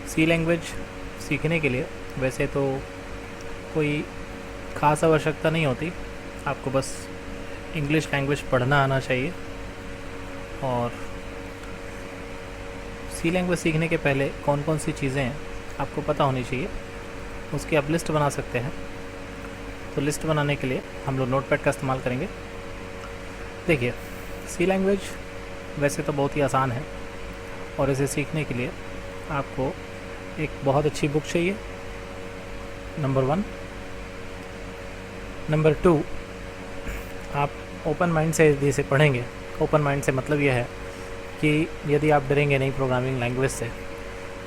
सी language सीखने के लिए वैसे तो कोई ख़ास आवश्यकता नहीं होती, आपको बस इंग्लिश लैंग्वेज पढ़ना आना चाहिए। और सी लैंग्वेज सीखने के पहले कौन कौन सी चीज़ें आपको पता होनी चाहिए, उसकी आप लिस्ट बना सकते हैं। तो लिस्ट बनाने के लिए हम लोग नोटपैड का इस्तेमाल करेंगे। देखिए, सी लैंग्वेज वैसे तो बहुत ही आसान है और इसे सीखने के लिए आपको एक बहुत अच्छी बुक चाहिए, नंबर 1। नंबर 2, आप ओपन माइंड से इसे पढ़ेंगे। ओपन माइंड से मतलब यह है कि यदि आप डरेंगे नहीं प्रोग्रामिंग लैंग्वेज से,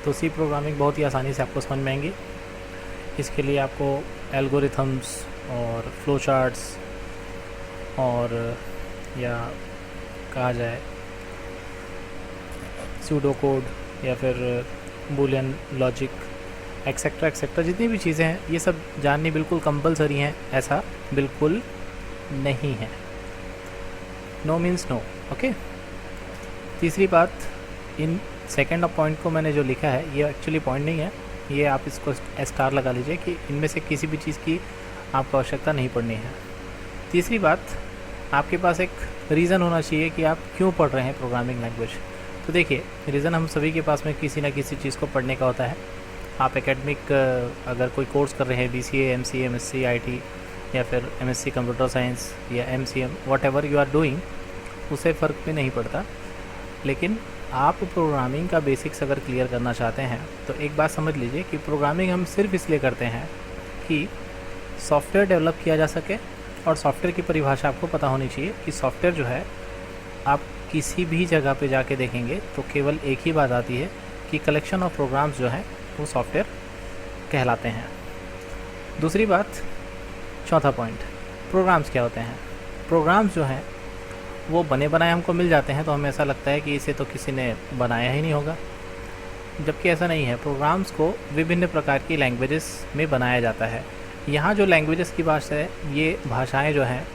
तो सी प्रोग्रामिंग बहुत ही आसानी से आपको समझ में आएंगी। इसके लिए आपको एल्गोरिथम्स और फ्लो चार्ट्स और या कहा जाए सूडो कोड या फिर बूलियन लॉजिक एक्सेट्रा एक्सेट्रा, जितनी भी चीज़ें हैं ये सब जाननी बिल्कुल कंपलसरी हैं, ऐसा बिल्कुल नहीं है। No means no, okay. तीसरी बात, इन सेकेंड पॉइंट को मैंने जो लिखा है ये एक्चुअली पॉइंट नहीं है, ये आप इसको स्टार लगा लीजिए कि इनमें से किसी भी चीज़ की आपको आवश्यकता नहीं पड़नी है। तीसरी बात, आपके पास एक रीज़न होना चाहिए कि आप क्यों पढ़ रहे हैं प्रोग्रामिंग लैंग्वेज। तो देखिए, रीज़न हम सभी के पास में किसी ना किसी चीज़ को पढ़ने का होता है। आप एकेडमिक अगर कोई कोर्स कर रहे हैं, BCA, MCA, MSc, IT या फिर MSc कंप्यूटर साइंस या MCM, whatever you are doing, उससे फ़र्क भी नहीं पड़ता। लेकिन आप प्रोग्रामिंग का बेसिक्स अगर क्लियर करना चाहते हैं तो एक बात समझ लीजिए कि प्रोग्रामिंग हम सिर्फ इसलिए करते हैं कि सॉफ्टवेयर डेवलप किया जा सके। और सॉफ्टवेयर की परिभाषा आपको पता होनी चाहिए कि सॉफ्टवेयर जो है, आप किसी भी जगह पे जाके देखेंगे तो केवल एक ही बात आती है कि कलेक्शन ऑफ प्रोग्राम्स जो हैं वो सॉफ्टवेयर कहलाते हैं। दूसरी बात, चौथा पॉइंट, प्रोग्राम्स क्या होते हैं। प्रोग्राम्स जो हैं वो बने बनाए हमको मिल जाते हैं तो हमें ऐसा लगता है कि इसे तो किसी ने बनाया ही नहीं होगा, जबकि ऐसा नहीं है। प्रोग्राम्स को विभिन्न प्रकार की लैंग्वेजेस में बनाया जाता है। यहाँ जो लैंग्वेजेस की भाषा है, ये भाषाएं जो हैं,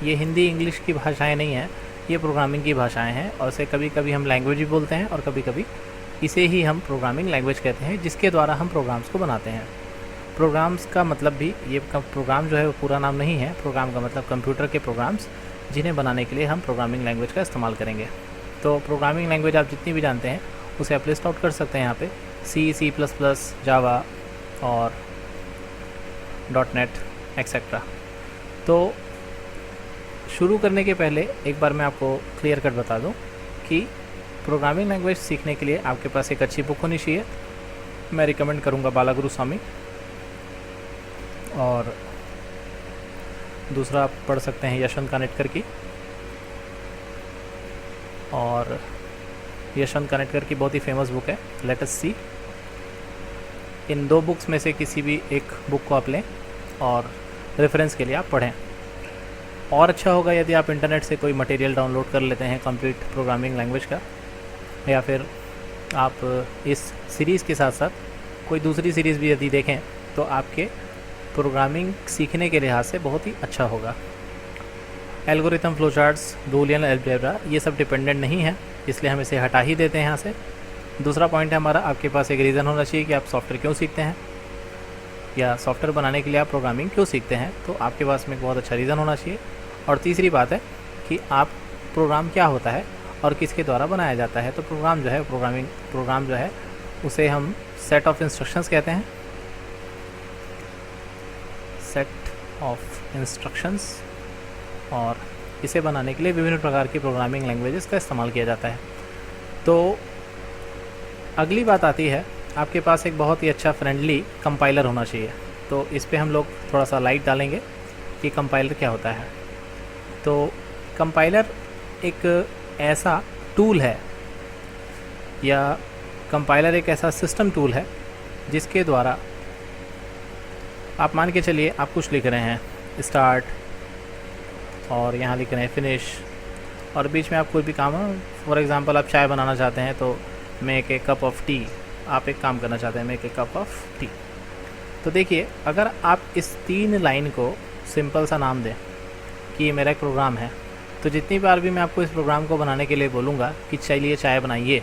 ये हिंदी इंग्लिश की भाषाएं नहीं हैं, ये प्रोग्रामिंग की भाषाएं हैं। और इसे कभी कभी हम लैंग्वेज भी बोलते हैं और कभी कभी इसे ही हम प्रोग्रामिंग लैंग्वेज कहते हैं, जिसके द्वारा हम प्रोग्राम्स को बनाते हैं। प्रोग्राम्स का मतलब भी, ये प्रोग्राम जो है वो पूरा नाम नहीं है। प्रोग्राम का मतलब कंप्यूटर के प्रोग्राम्स, जिन्हें बनाने के लिए हम प्रोग्रामिंग लैंग्वेज का इस्तेमाल करेंगे। तो प्रोग्रामिंग लैंग्वेज आप जितनी भी जानते हैं उसे आप लिस्ट आउट कर सकते हैं यहाँ पे, C++, जावा और .NET एक्सेट्रा। तो शुरू करने के पहले एक बार मैं आपको क्लियर कट बता दूं कि प्रोग्रामिंग लैंग्वेज सीखने के लिए आपके पास एक अच्छी बुक होनी चाहिए। मैं रिकमेंड करूंगा बालागुरु स्वामी, और दूसरा आप पढ़ सकते हैं यशवंत कानेटकर की। और यशवंत कानेटकर की बहुत ही फेमस बुक है लेट अस सी। इन 2 बुक्स में से किसी भी एक बुक को आप लें और रेफरेंस के लिए आप पढ़ें। और अच्छा होगा यदि आप इंटरनेट से कोई मटेरियल डाउनलोड कर लेते हैं कंप्लीट प्रोग्रामिंग लैंग्वेज का, या फिर आप इस सीरीज़ के साथ साथ कोई दूसरी सीरीज़ भी यदि देखें तो आपके प्रोग्रामिंग सीखने के लिहाज से बहुत ही अच्छा होगा। Algorithm, flow charts, Boolean algebra, ये सब डिपेंडेंट नहीं है, इसलिए हम इसे हटा ही देते हैं यहाँ से। दूसरा पॉइंट है हमारा, आपके पास एक रीज़न होना चाहिए कि आप सॉफ्टवेयर क्यों सीखते हैं, या सॉफ्टवेयर बनाने के लिए आप प्रोग्रामिंग क्यों सीखते हैं। तो आपके पास में एक बहुत अच्छा रीज़न होना चाहिए। और तीसरी बात है कि आप प्रोग्राम क्या होता है और किसके द्वारा बनाया जाता है। तो प्रोग्राम जो है, प्रोग्राम जो है उसे हम सेट ऑफ इंस्ट्रक्शंस कहते हैं। सेट ऑफ इंस्ट्रक्शंस, और इसे बनाने के लिए विभिन्न प्रकार की प्रोग्रामिंग लैंग्वेजेस का इस्तेमाल किया जाता है। तो अगली बात आती है, आपके पास एक बहुत ही अच्छा फ्रेंडली कंपाइलर होना चाहिए। तो इस पे हम लोग थोड़ा सा लाइट डालेंगे कि कंपाइलर क्या होता है। तो कंपाइलर एक ऐसा टूल है, या कंपाइलर एक ऐसा सिस्टम टूल है जिसके द्वारा आप मान के चलिए आप कुछ लिख रहे हैं स्टार्ट, और यहाँ लिख रहे हैं फिनिश, और बीच में आप कोई भी काम है, फॉर एग्ज़ाम्पल आप चाय बनाना चाहते हैं तो make a cup of T, आप एक काम करना चाहते हैं make a cup of T. तो देखिए, अगर आप इस 3 लाइन को सिंपल सा नाम दें कि ये मेरा एक प्रोग्राम है, तो जितनी बार भी मैं आपको इस प्रोग्राम को बनाने के लिए बोलूँगा कि चलिए चाय बनाइए,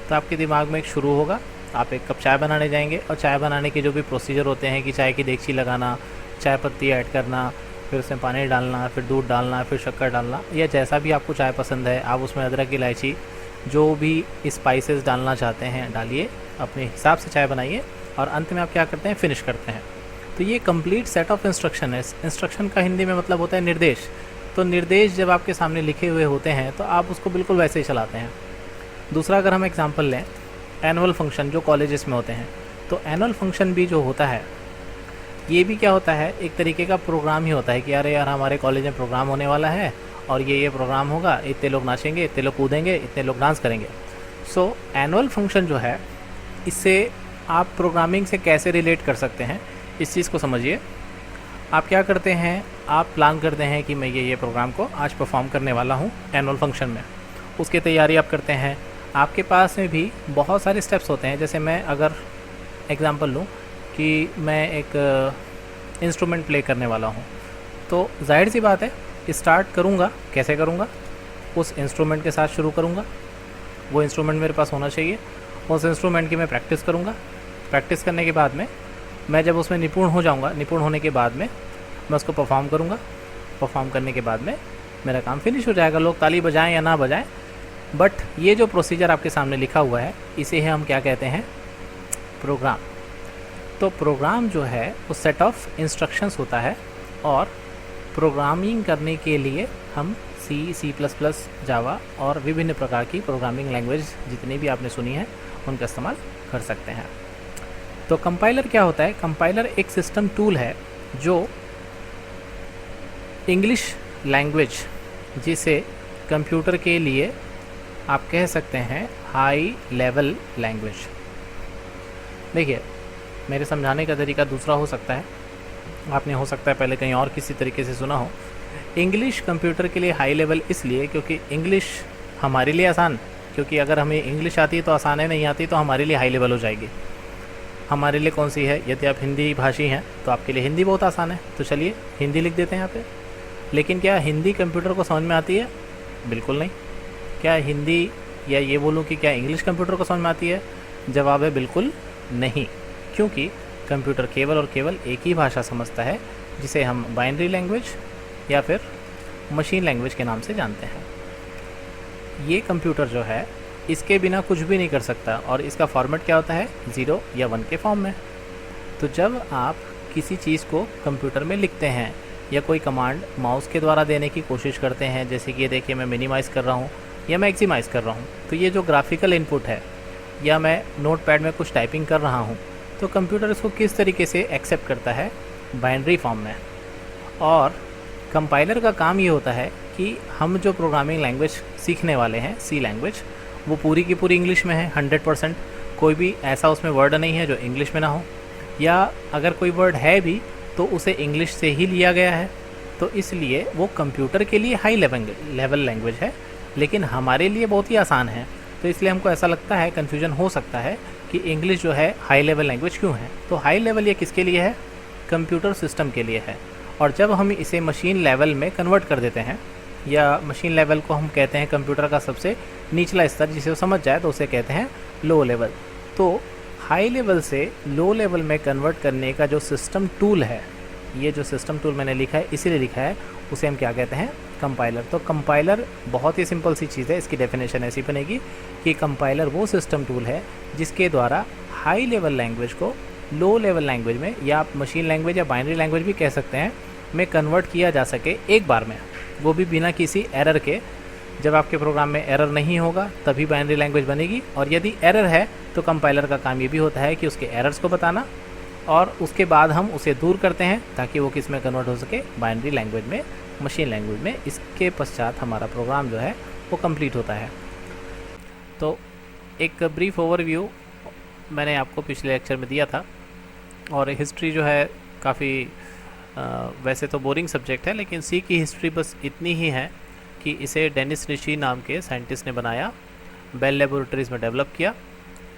तो आपके दिमाग में एक शुरू होगा आप एक कप चाय बनाने जाएंगे और चाय बनाने के जो भी प्रोसीजर होते हैं कि चाय की देगची लगाना, चाय पत्ती ऐड करना, फिर उसमें पानी डालना, फिर दूध डालना, फिर शक्कर डालना, या जैसा भी आपको चाय पसंद है आप उसमें अदरक, इलायची, जो भी स्पाइसेस डालना चाहते हैं डालिए, अपने हिसाब से चाय बनाइए और अंत में आप क्या करते हैं, फिनिश करते हैं। तो ये कंप्लीट सेट ऑफ इंस्ट्रक्शन है। इंस्ट्रक्शन का हिंदी में मतलब होता है निर्देश। तो निर्देश जब आपके सामने लिखे हुए होते हैं तो आप उसको बिल्कुल वैसे ही चलाते हैं। दूसरा अगर हम एग्जांपल लें, एनुअल फंक्शन जो कॉलेजेस में होते हैं, तो एनुअल फंक्शन भी जो होता है ये भी क्या होता है, एक तरीके का प्रोग्राम ही होता है कि अरे यार हमारे कॉलेज में प्रोग्राम होने वाला है और ये प्रोग्राम होगा, इतने लोग नाचेंगे, इतने लोग कूदेंगे, इतने लोग डांस करेंगे। सो एनुअल फंक्शन जो है, इससे आप प्रोग्रामिंग से कैसे रिलेट कर सकते हैं इस चीज़ को समझिए। आप क्या करते हैं, आप प्लान करते हैं कि मैं ये प्रोग्राम को आज परफॉर्म करने वाला हूँ एनुअल फंक्शन में, उसकी तैयारी आप करते हैं। आपके पास में भी बहुत सारे स्टेप्स होते हैं। जैसे मैं अगर एग्ज़ाम्पल लूँ कि मैं एक इंस्ट्रूमेंट प्ले करने वाला हूँ, तो जाहिर सी बात है स्टार्ट करूँगा, कैसे करूँगा, उस इंस्ट्रूमेंट के साथ शुरू करूँगा। वो इंस्ट्रूमेंट मेरे पास होना चाहिए, उस इंस्ट्रूमेंट की मैं प्रैक्टिस करूँगा। प्रैक्टिस करने के बाद में मैं जब उसमें निपुण हो जाऊँगा, निपुण होने के बाद में मैं उसको परफॉर्म करूँगा। परफॉर्म करने के बाद में मेरा काम फिनिश हो जाएगा। लोग ताली बजाएं या ना बजाएं, बट ये जो प्रोसीजर आपके सामने लिखा हुआ है इसे हम क्या कहते हैं, प्रोग्राम। तो प्रोग्राम जो है वो सेट ऑफ इंस्ट्रक्शंस होता है, और प्रोग्रामिंग करने के लिए हम C++, जावा और विभिन्न प्रकार की प्रोग्रामिंग लैंग्वेज जितनी भी आपने सुनी है उनका इस्तेमाल कर सकते हैं। तो कंपाइलर क्या होता है, कंपाइलर एक सिस्टम टूल है जो इंग्लिश लैंग्वेज, जिसे कंप्यूटर के लिए आप कह सकते हैं हाई लेवल लैंग्वेज। देखिए, मेरे समझाने का तरीका दूसरा हो सकता है, आपने हो सकता है पहले कहीं और किसी तरीके से सुना हो। इंग्लिश कंप्यूटर के लिए हाई लेवल इसलिए क्योंकि इंग्लिश हमारे लिए आसान, क्योंकि अगर हमें इंग्लिश आती है तो आसान है, नहीं आती तो हमारे लिए हाई लेवल हो जाएगी। हमारे लिए कौन सी है, यदि आप हिंदी भाषी हैं तो आपके लिए हिंदी बहुत आसान है, तो चलिए हिंदी लिख देते हैं यहाँ पे। लेकिन क्या हिंदी कंप्यूटर को समझ में आती है? बिल्कुल नहीं। क्या हिंदी, या ये बोलूँ कि क्या इंग्लिश कंप्यूटर को समझ में आती है? जवाब है बिल्कुल नहीं, क्योंकि कंप्यूटर केवल और केवल एक ही भाषा समझता है, जिसे हम बाइनरी लैंग्वेज या फिर मशीन लैंग्वेज के नाम से जानते हैं। ये कंप्यूटर जो है इसके बिना कुछ भी नहीं कर सकता, और इसका फॉर्मेट क्या होता है, 0 या 1 के फॉर्म में। तो जब आप किसी चीज़ को कंप्यूटर में लिखते हैं या कोई कमांड माउस के द्वारा देने की कोशिश करते हैं, जैसे कि ये देखिए मैं मिनिमाइज़ कर रहा हूँ या मैक्सिमाइज़ कर रहा हूँ, तो ये जो ग्राफिकल इनपुट है, या मैं नोटपैड में कुछ टाइपिंग कर रहा हूँ, तो कंप्यूटर इसको किस तरीके से एक्सेप्ट करता है, बाइनरी फॉर्म में। और कंपाइलर का काम ये होता है कि हम जो प्रोग्रामिंग लैंग्वेज सीखने वाले हैं, सी लैंग्वेज, वो पूरी की पूरी इंग्लिश में है 100%। कोई भी ऐसा उसमें वर्ड नहीं है जो इंग्लिश में ना हो, या अगर कोई वर्ड है भी तो उसे इंग्लिश से ही लिया गया है। तो इसलिए वो कंप्यूटर के लिए हाई लेवल लैंग्वेज है, लेकिन हमारे लिए बहुत ही आसान है। तो इसलिए हमको ऐसा लगता है, कन्फ्यूजन हो सकता है कि इंग्लिश जो है हाई लेवल लैंग्वेज क्यों है। तो हाई लेवल ये किसके लिए है, कंप्यूटर सिस्टम के लिए है। और जब हम इसे मशीन लेवल में कन्वर्ट कर देते हैं, या मशीन लेवल को हम कहते हैं कंप्यूटर का सबसे निचला स्तर, जिसे वो समझ जाए तो उसे कहते हैं लो लेवल। तो हाई लेवल से लो लेवल में कन्वर्ट करने का जो सिस्टम टूल है, ये जो सिस्टम टूल मैंने लिखा है इसीलिए लिखा है, उसे हम क्या कहते हैं, कंपाइलर। तो कंपाइलर बहुत ही सिंपल सी चीज़ है, इसकी डेफिनेशन ऐसी बनेगी कि कंपाइलर वो सिस्टम टूल है जिसके द्वारा हाई लेवल लैंग्वेज को लो लेवल लैंग्वेज में, या आप मशीन लैंग्वेज या बाइनरी लैंग्वेज भी कह सकते हैं, में कन्वर्ट किया जा सके एक बार में, वो भी बिना किसी एरर के। जब आपके प्रोग्राम में एरर नहीं होगा तभी बाइनरी लैंग्वेज बनेगी, और यदि एरर है तो कंपाइलर का काम ये भी होता है कि उसके एरर्स को बताना, और उसके बाद हम उसे दूर करते हैं ताकि वो किस में कन्वर्ट हो सके, बाइनरी लैंग्वेज में, मशीन लैंग्वेज में। इसके पश्चात हमारा प्रोग्राम जो है वो कंप्लीट होता है। तो एक ब्रीफ ओवरव्यू मैंने आपको पिछले लेक्चर में दिया था, और हिस्ट्री जो है काफ़ी वैसे तो बोरिंग सब्जेक्ट है, लेकिन सी की हिस्ट्री बस इतनी ही है कि इसे डेनिस रिची नाम के साइंटिस्ट ने बनाया, बेल लेबोरेटरीज़ में डेवलप किया,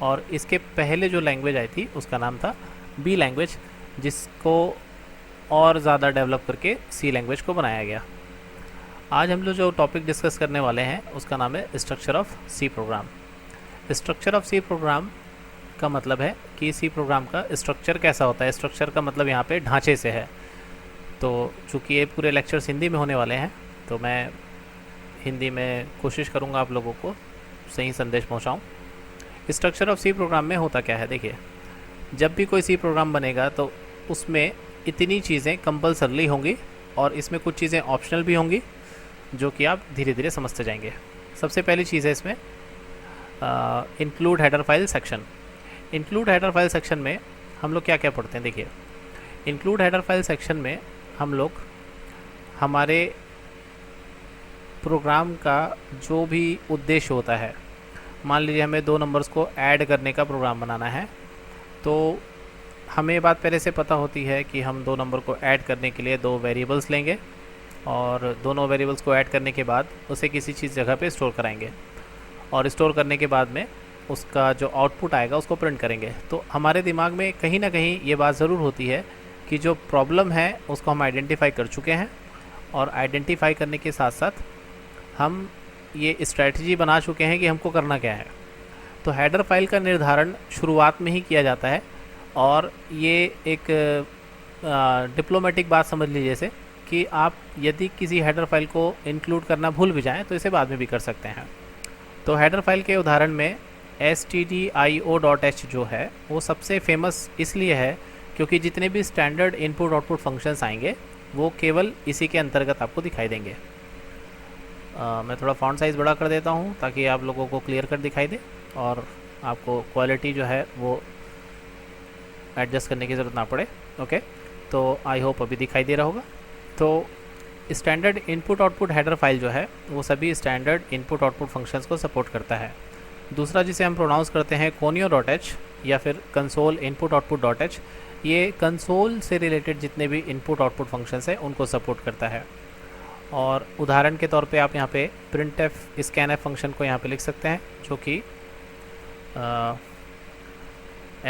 और इसके पहले जो लैंग्वेज आई थी उसका नाम था बी लैंग्वेज, जिसको और ज़्यादा डेवलप करके सी लैंग्वेज को बनाया गया। आज हम लोग जो टॉपिक डिस्कस करने वाले हैं उसका नाम है structure of C program. Structure of C program का मतलब है कि सी प्रोग्राम का स्ट्रक्चर कैसा होता है। स्ट्रक्चर का मतलब यहाँ पे ढांचे से है। तो चूँकि ये पूरे लेक्चर्स हिंदी में होने वाले हैं, तो मैं हिंदी में कोशिश करूँगा आप लोगों को सही संदेश पहुँचाऊँ। स्ट्रक्चर ऑफ सी प्रोग्राम में होता क्या है, देखिए, जब भी कोई सी प्रोग्राम बनेगा तो उसमें इतनी चीज़ें कंपल्सरली होंगी और इसमें कुछ चीज़ें ऑप्शनल भी होंगी, जो कि आप धीरे धीरे समझते जाएंगे। सबसे पहली चीज़ है इसमें include header file section. Include header file section में हम लोग क्या क्या पढ़ते हैं, देखिए, इंक्लूड हेडर फाइल सेक्शन में हम लोग हमारे प्रोग्राम का जो भी उद्देश्य होता है, मान लीजिए हमें 2 नंबर्स को ऐड करने का प्रोग्राम बनाना है, तो हमें ये बात पहले से पता होती है कि हम 2 नंबर को ऐड करने के लिए 2 वेरिएबल्स लेंगे और दोनों वेरिएबल्स को ऐड करने के बाद उसे किसी चीज़ जगह पे स्टोर कराएंगे और स्टोर करने के बाद में उसका जो आउटपुट आएगा उसको प्रिंट करेंगे। तो हमारे दिमाग में कहीं ना कहीं ये बात ज़रूर होती है कि जो प्रॉब्लम है उसको हम आइडेंटिफाई कर चुके हैं और आइडेंटिफाई करने के साथ साथ हम ये स्ट्रैटेजी बना चुके हैं कि हमको करना क्या है। तो हेडर फाइल का निर्धारण शुरुआत में ही किया जाता है और ये एक डिप्लोमेटिक बात समझ लीजिए जैसे कि आप यदि किसी हेडर फाइल को इंक्लूड करना भूल भी जाएं तो इसे बाद में भी कर सकते हैं। तो हेडर फाइल के उदाहरण में stdio.h जो है वो सबसे फेमस इसलिए है क्योंकि जितने भी स्टैंडर्ड इनपुट आउटपुट फंक्शंस आएंगे वो केवल इसी के अंतर्गत आपको दिखाई देंगे। मैं थोड़ा फॉन्ट साइज़ बड़ा कर देता हूँ ताकि आप लोगों को क्लियर कट दिखाई दे और आपको क्वालिटी जो है वो एडजस्ट करने की ज़रूरत ना पड़े। ओके, तो आई होप अभी दिखाई दे रहा होगा। तो standard input output header file जो है वो सभी स्टैंडर्ड इनपुट आउटपुट फंक्शंस को सपोर्ट करता है। दूसरा जिसे हम प्रोनाउंस करते हैं conio.h या फिर कंसोल इनपुट आउटपुट .h, ये कंसोल से रिलेटेड जितने भी इनपुट आउटपुट फंक्शंस हैं उनको सपोर्ट करता है। और उदाहरण के तौर पे आप यहाँ पे printf scanf फंक्शन को यहाँ पे लिख सकते हैं जो कि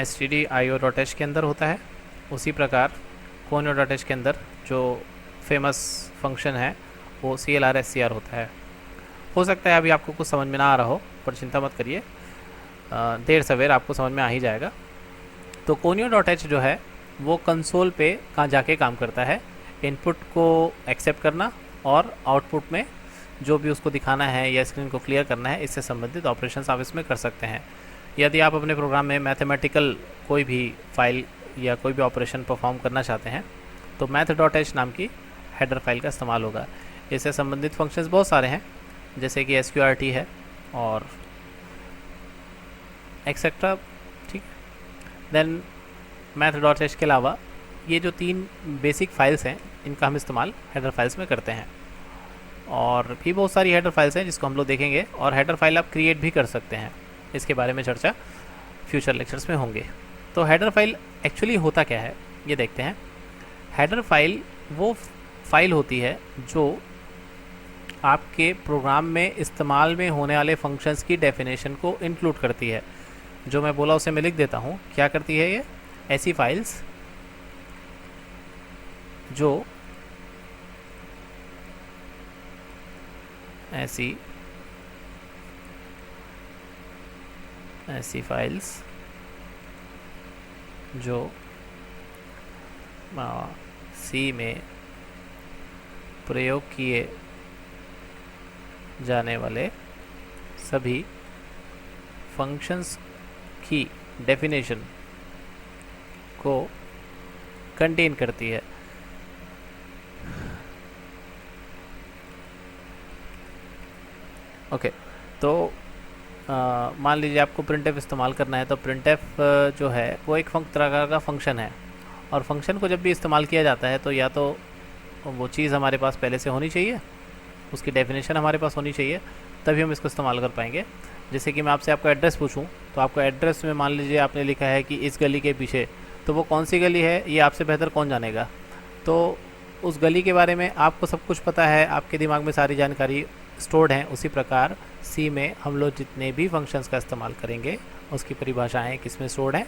stdio.h के अंदर होता है। उसी प्रकार conio.h के अंदर जो फेमस फंक्शन है वो clr होता है। हो सकता है अभी आपको कुछ समझ में ना आ रहा हो, पर चिंता मत करिए, देर सवेर आपको समझ में आ ही जाएगा। तो conio.h जो है वो कंसोल पे कहाँ जाके काम करता है, इनपुट को एक्सेप्ट करना और आउटपुट में जो भी उसको दिखाना है या स्क्रीन को क्लियर करना है, इससे संबंधित ऑपरेशंस आप इसमें कर सकते हैं। यदि आप अपने प्रोग्राम में मैथमेटिकल कोई भी फाइल या कोई भी ऑपरेशन परफॉर्म करना चाहते हैं तो math.h नाम की हेडर फाइल का इस्तेमाल होगा। इससे संबंधित फंक्शंस बहुत सारे हैं जैसे कि sqrt है और एक्सेट्रा, ठीक। देन math.h के अलावा ये जो 3 बेसिक फाइल्स हैं इनका हम इस्तेमाल हेडर फाइल्स में करते हैं। और भी बहुत सारी हेडर फाइल्स हैं जिसको हम लोग देखेंगे और हेडर फाइल आप क्रिएट भी कर सकते हैं। इसके बारे में चर्चा फ्यूचर लेक्चर्स में होंगे। तो हेडर फाइल एक्चुअली होता क्या है ये देखते हैं। हेडर फाइल वो फाइल होती है जो आपके प्रोग्राम में इस्तेमाल में होने वाले फंक्शंस की डेफिनेशन को इंक्लूड करती है। जो मैं बोला उसे मैं लिख देता हूँ। क्या करती है ये? ऐसी फाइल्स जो ऐसी फाइल्स जो सी में प्रयोग किए जाने वाले सभी फंक्शंस की डेफिनेशन को कंटेन करती है। ओके, तो मान लीजिए आपको printf इस्तेमाल करना है तो printf जो है वो एक प्रकार का फंक्शन है और फंक्शन को जब भी इस्तेमाल किया जाता है तो या तो वो चीज़ हमारे पास पहले से होनी चाहिए, उसकी डेफिनेशन हमारे पास होनी चाहिए, तभी हम इसको इस्तेमाल कर पाएंगे। जैसे कि मैं आपसे आपका एड्रेस पूछूं तो आपको एड्रेस में मान लीजिए आपने लिखा है कि इस गली के पीछे, तो वो कौन सी गली है ये आपसे बेहतर कौन जानेगा। तो उस गली के बारे में आपको सब कुछ पता है, आपके दिमाग में सारी जानकारी स्टोर्ड हैं। उसी प्रकार सी में हम लोग जितने भी फंक्शंस का इस्तेमाल करेंगे उसकी परिभाषाएं किस में स्टोर्ड हैं?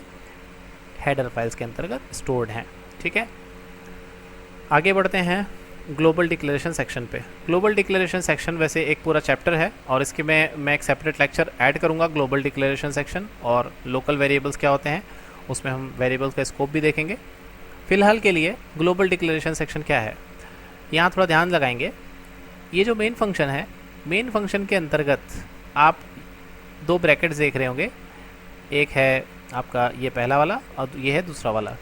हेडर फाइल्स के अंतर्गत स्टोर्ड हैं। ठीक है, आगे बढ़ते हैं। ग्लोबल डिक्लेरेशन सेक्शन पे। ग्लोबल डिक्लेरेशन सेक्शन वैसे एक पूरा चैप्टर है और इसके मैं एक सेपरेट लेक्चर ऐड करूँगा, ग्लोबल डिक्लेरेशन सेक्शन और लोकल वेरिएबल्स क्या होते हैं, उसमें हम वेरिएबल्स का स्कोप भी देखेंगे। फ़िलहाल के लिए ग्लोबल डिक्लेरेशन सेक्शन क्या है, यहाँ थोड़ा ध्यान लगाएंगे। ये जो मेन फंक्शन है, मेन फंक्शन के अंतर्गत आप दो ब्रैकेट्स देख रहे होंगे, एक है आपका ये पहला वाला और ये है दूसरा वाला।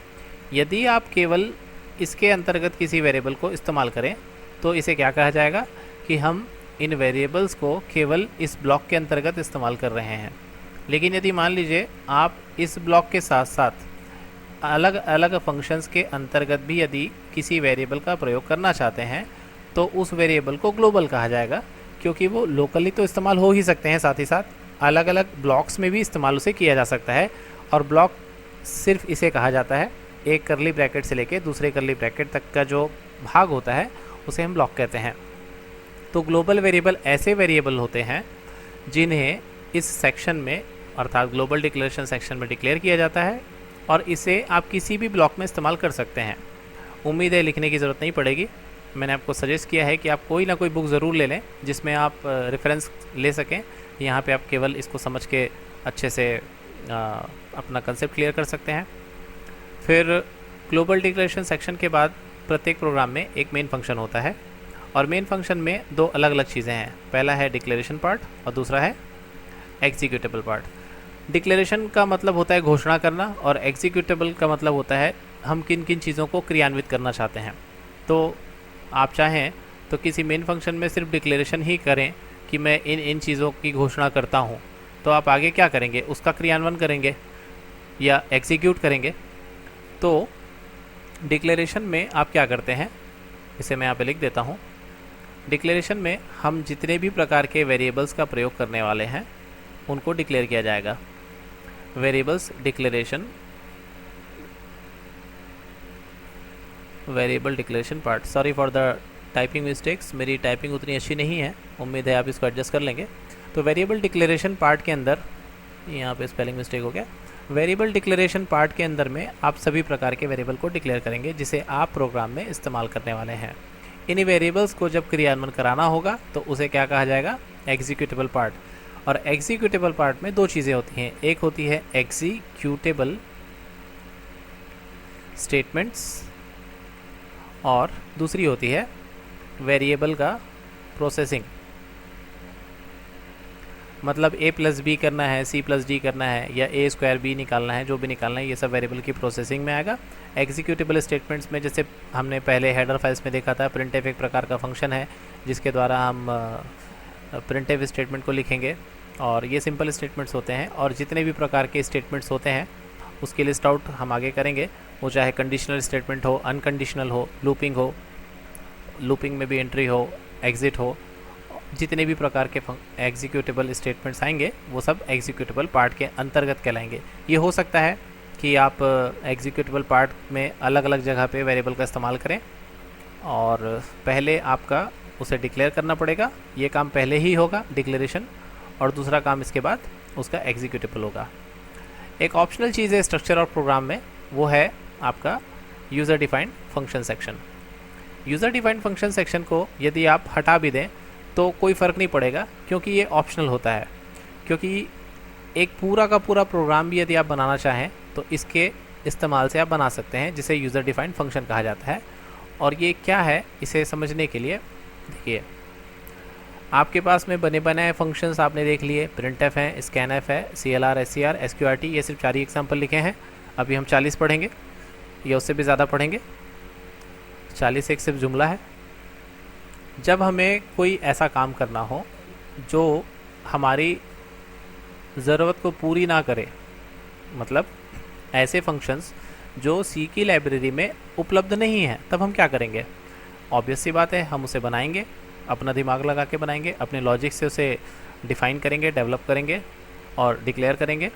यदि आप केवल इसके अंतर्गत किसी वेरिएबल को इस्तेमाल करें तो इसे क्या कहा जाएगा कि हम इन वेरिएबल्स को केवल इस ब्लॉक के अंतर्गत इस्तेमाल कर रहे हैं। लेकिन यदि मान लीजिए आप इस ब्लॉक के साथ साथ अलग अलग फंक्शंस के अंतर्गत भी यदि किसी वेरिएबल का प्रयोग करना चाहते हैं तो उस वेरिएबल को ग्लोबल कहा जाएगा, क्योंकि वो लोकली तो इस्तेमाल हो ही सकते हैं, साथ ही साथ अलग अलग ब्लॉक्स में भी इस्तेमाल उसे किया जा सकता है। और ब्लॉक सिर्फ इसे कहा जाता है, एक करली ब्रैकेट से लेके दूसरे करली ब्रैकेट तक का जो भाग होता है उसे हम ब्लॉक कहते हैं। तो ग्लोबल वेरिएबल ऐसे वेरिएबल होते हैं जिन्हें इस सेक्शन में अर्थात ग्लोबल डिक्लेरेशन सेक्शन में डिक्लेयर किया जाता है और इसे आप किसी भी ब्लॉक में इस्तेमाल कर सकते हैं। उम्मीद है लिखने की ज़रूरत नहीं पड़ेगी। मैंने आपको सजेस्ट किया है कि आप कोई ना कोई बुक ज़रूर ले लें जिसमें आप रेफरेंस ले सकें। यहाँ पे आप केवल इसको समझ के अच्छे से अपना कंसेप्ट क्लियर कर सकते हैं। फिर ग्लोबल डिक्लेरेशन सेक्शन के बाद प्रत्येक प्रोग्राम में एक मेन फंक्शन होता है और मेन फंक्शन में दो अलग अलग चीज़ें हैं। पहला है डिक्लेरेशन पार्ट और दूसरा है एग्जीक्यूटेबल पार्ट। डिक्लेरेशन का मतलब होता है घोषणा करना और एग्जीक्यूटेबल का मतलब होता है हम किन किन चीज़ों को क्रियान्वित करना चाहते हैं। तो आप चाहें तो किसी मेन फंक्शन में सिर्फ डिक्लेरेशन ही करें कि मैं इन चीज़ों की घोषणा करता हूँ, तो आप आगे क्या करेंगे, उसका क्रियान्वयन करेंगे या एग्जीक्यूट करेंगे। तो डिक्लेरेशन में आप क्या करते हैं, इसे मैं यहाँ पे लिख देता हूँ। डिक्लेरेशन में हम जितने भी प्रकार के वेरिएबल्स का प्रयोग करने वाले हैं उनको डिक्लेयर किया जाएगा। Variables declaration, variable declaration part. Sorry for the typing mistakes, मेरी टाइपिंग उतनी अच्छी नहीं है, उम्मीद है आप इसको एडजस्ट कर लेंगे। तो वेरिएबल डिक्लेरेशन पार्ट के अंदर, यहाँ पे स्पेलिंग मिस्टेक हो गया, वेरिएबल डिक्लेरेशन पार्ट के अंदर में आप सभी प्रकार के वेरिएबल को डिक्लेयर करेंगे जिसे आप प्रोग्राम में इस्तेमाल करने वाले हैं। इन वेरिएबल्स को जब क्रियान्वयन कराना होगा तो उसे क्या कहा जाएगा, एग्जीक्यूटेबल पार्ट। और एग्जीक्यूटेबल पार्ट में दो चीज़ें होती हैं, एक होती है एग्जीक्यूटेबल स्टेटमेंट्स और दूसरी होती है वेरिएबल का प्रोसेसिंग। मतलब a प्लस बी करना है, c प्लस डी करना है या a स्क्वायर b निकालना है, जो भी निकालना है ये सब वेरिएबल की प्रोसेसिंग में आएगा। एग्जीक्यूटेबल स्टेटमेंट्स में जैसे हमने पहले हेडर फाइल्स में देखा था, प्रिंटफ एक प्रकार का फंक्शन है जिसके द्वारा हम प्रिंटफ स्टेटमेंट को लिखेंगे और ये सिंपल स्टेटमेंट्स होते हैं। और जितने भी प्रकार के स्टेटमेंट्स होते हैं उसकी लिस्ट आउट हम आगे करेंगे, वो चाहे कंडीशनल स्टेटमेंट हो, अनकंडीशनल हो, लूपिंग में भी एंट्री हो, एग्जिट हो, जितने भी प्रकार के एग्जीक्यूटेबल स्टेटमेंट्स आएंगे वो सब एग्जीक्यूटेबल पार्ट के अंतर्गत कहलाएंगे। ये हो सकता है कि आप एग्जीक्यूटेबल पार्ट में अलग अलग जगह पे वेरिएबल का इस्तेमाल करें और पहले आपका उसे डिक्लेयर करना पड़ेगा, ये काम पहले ही होगा डिक्लेरेशन, और दूसरा काम इसके बाद उसका एग्जीक्यूटेबल होगा। एक ऑप्शनल चीज़ है स्ट्रक्चर और प्रोग्राम में, वो है आपका user defined function section. User defined function section को यदि आप हटा भी दें तो कोई फ़र्क नहीं पड़ेगा, क्योंकि ये ऑप्शनल होता है। क्योंकि एक पूरा का पूरा प्रोग्राम भी यदि आप बनाना चाहें तो इसके इस्तेमाल से आप बना सकते हैं, जिसे यूज़र डिफाइंड फंक्शन कहा जाता है। और ये क्या है, इसे समझने के लिए देखिए, आपके पास में बने बनाए फंक्शंस आपने देख लिए, प्रिंटफ है, स्कैनफ है, CLR, SCR, SQRT, ये सिर्फ 4 ही एग्जाम्पल लिखे हैं। अभी हम 40 पढ़ेंगे या उससे भी ज़्यादा पढ़ेंगे, 40 एक सिर्फ जुमला है। जब हमें कोई ऐसा काम करना हो जो हमारी ज़रूरत को पूरी ना करे, मतलब ऐसे फंक्शंस जो C की लाइब्रेरी में उपलब्ध नहीं है, तब हम क्या करेंगे, ऑब्वियस सी बात है हम उसे बनाएंगे, अपना दिमाग लगा के बनाएंगे, अपने लॉजिक से उसे डिफ़ाइन करेंगे, डेवलप करेंगे और डिक्लेयर करेंगे।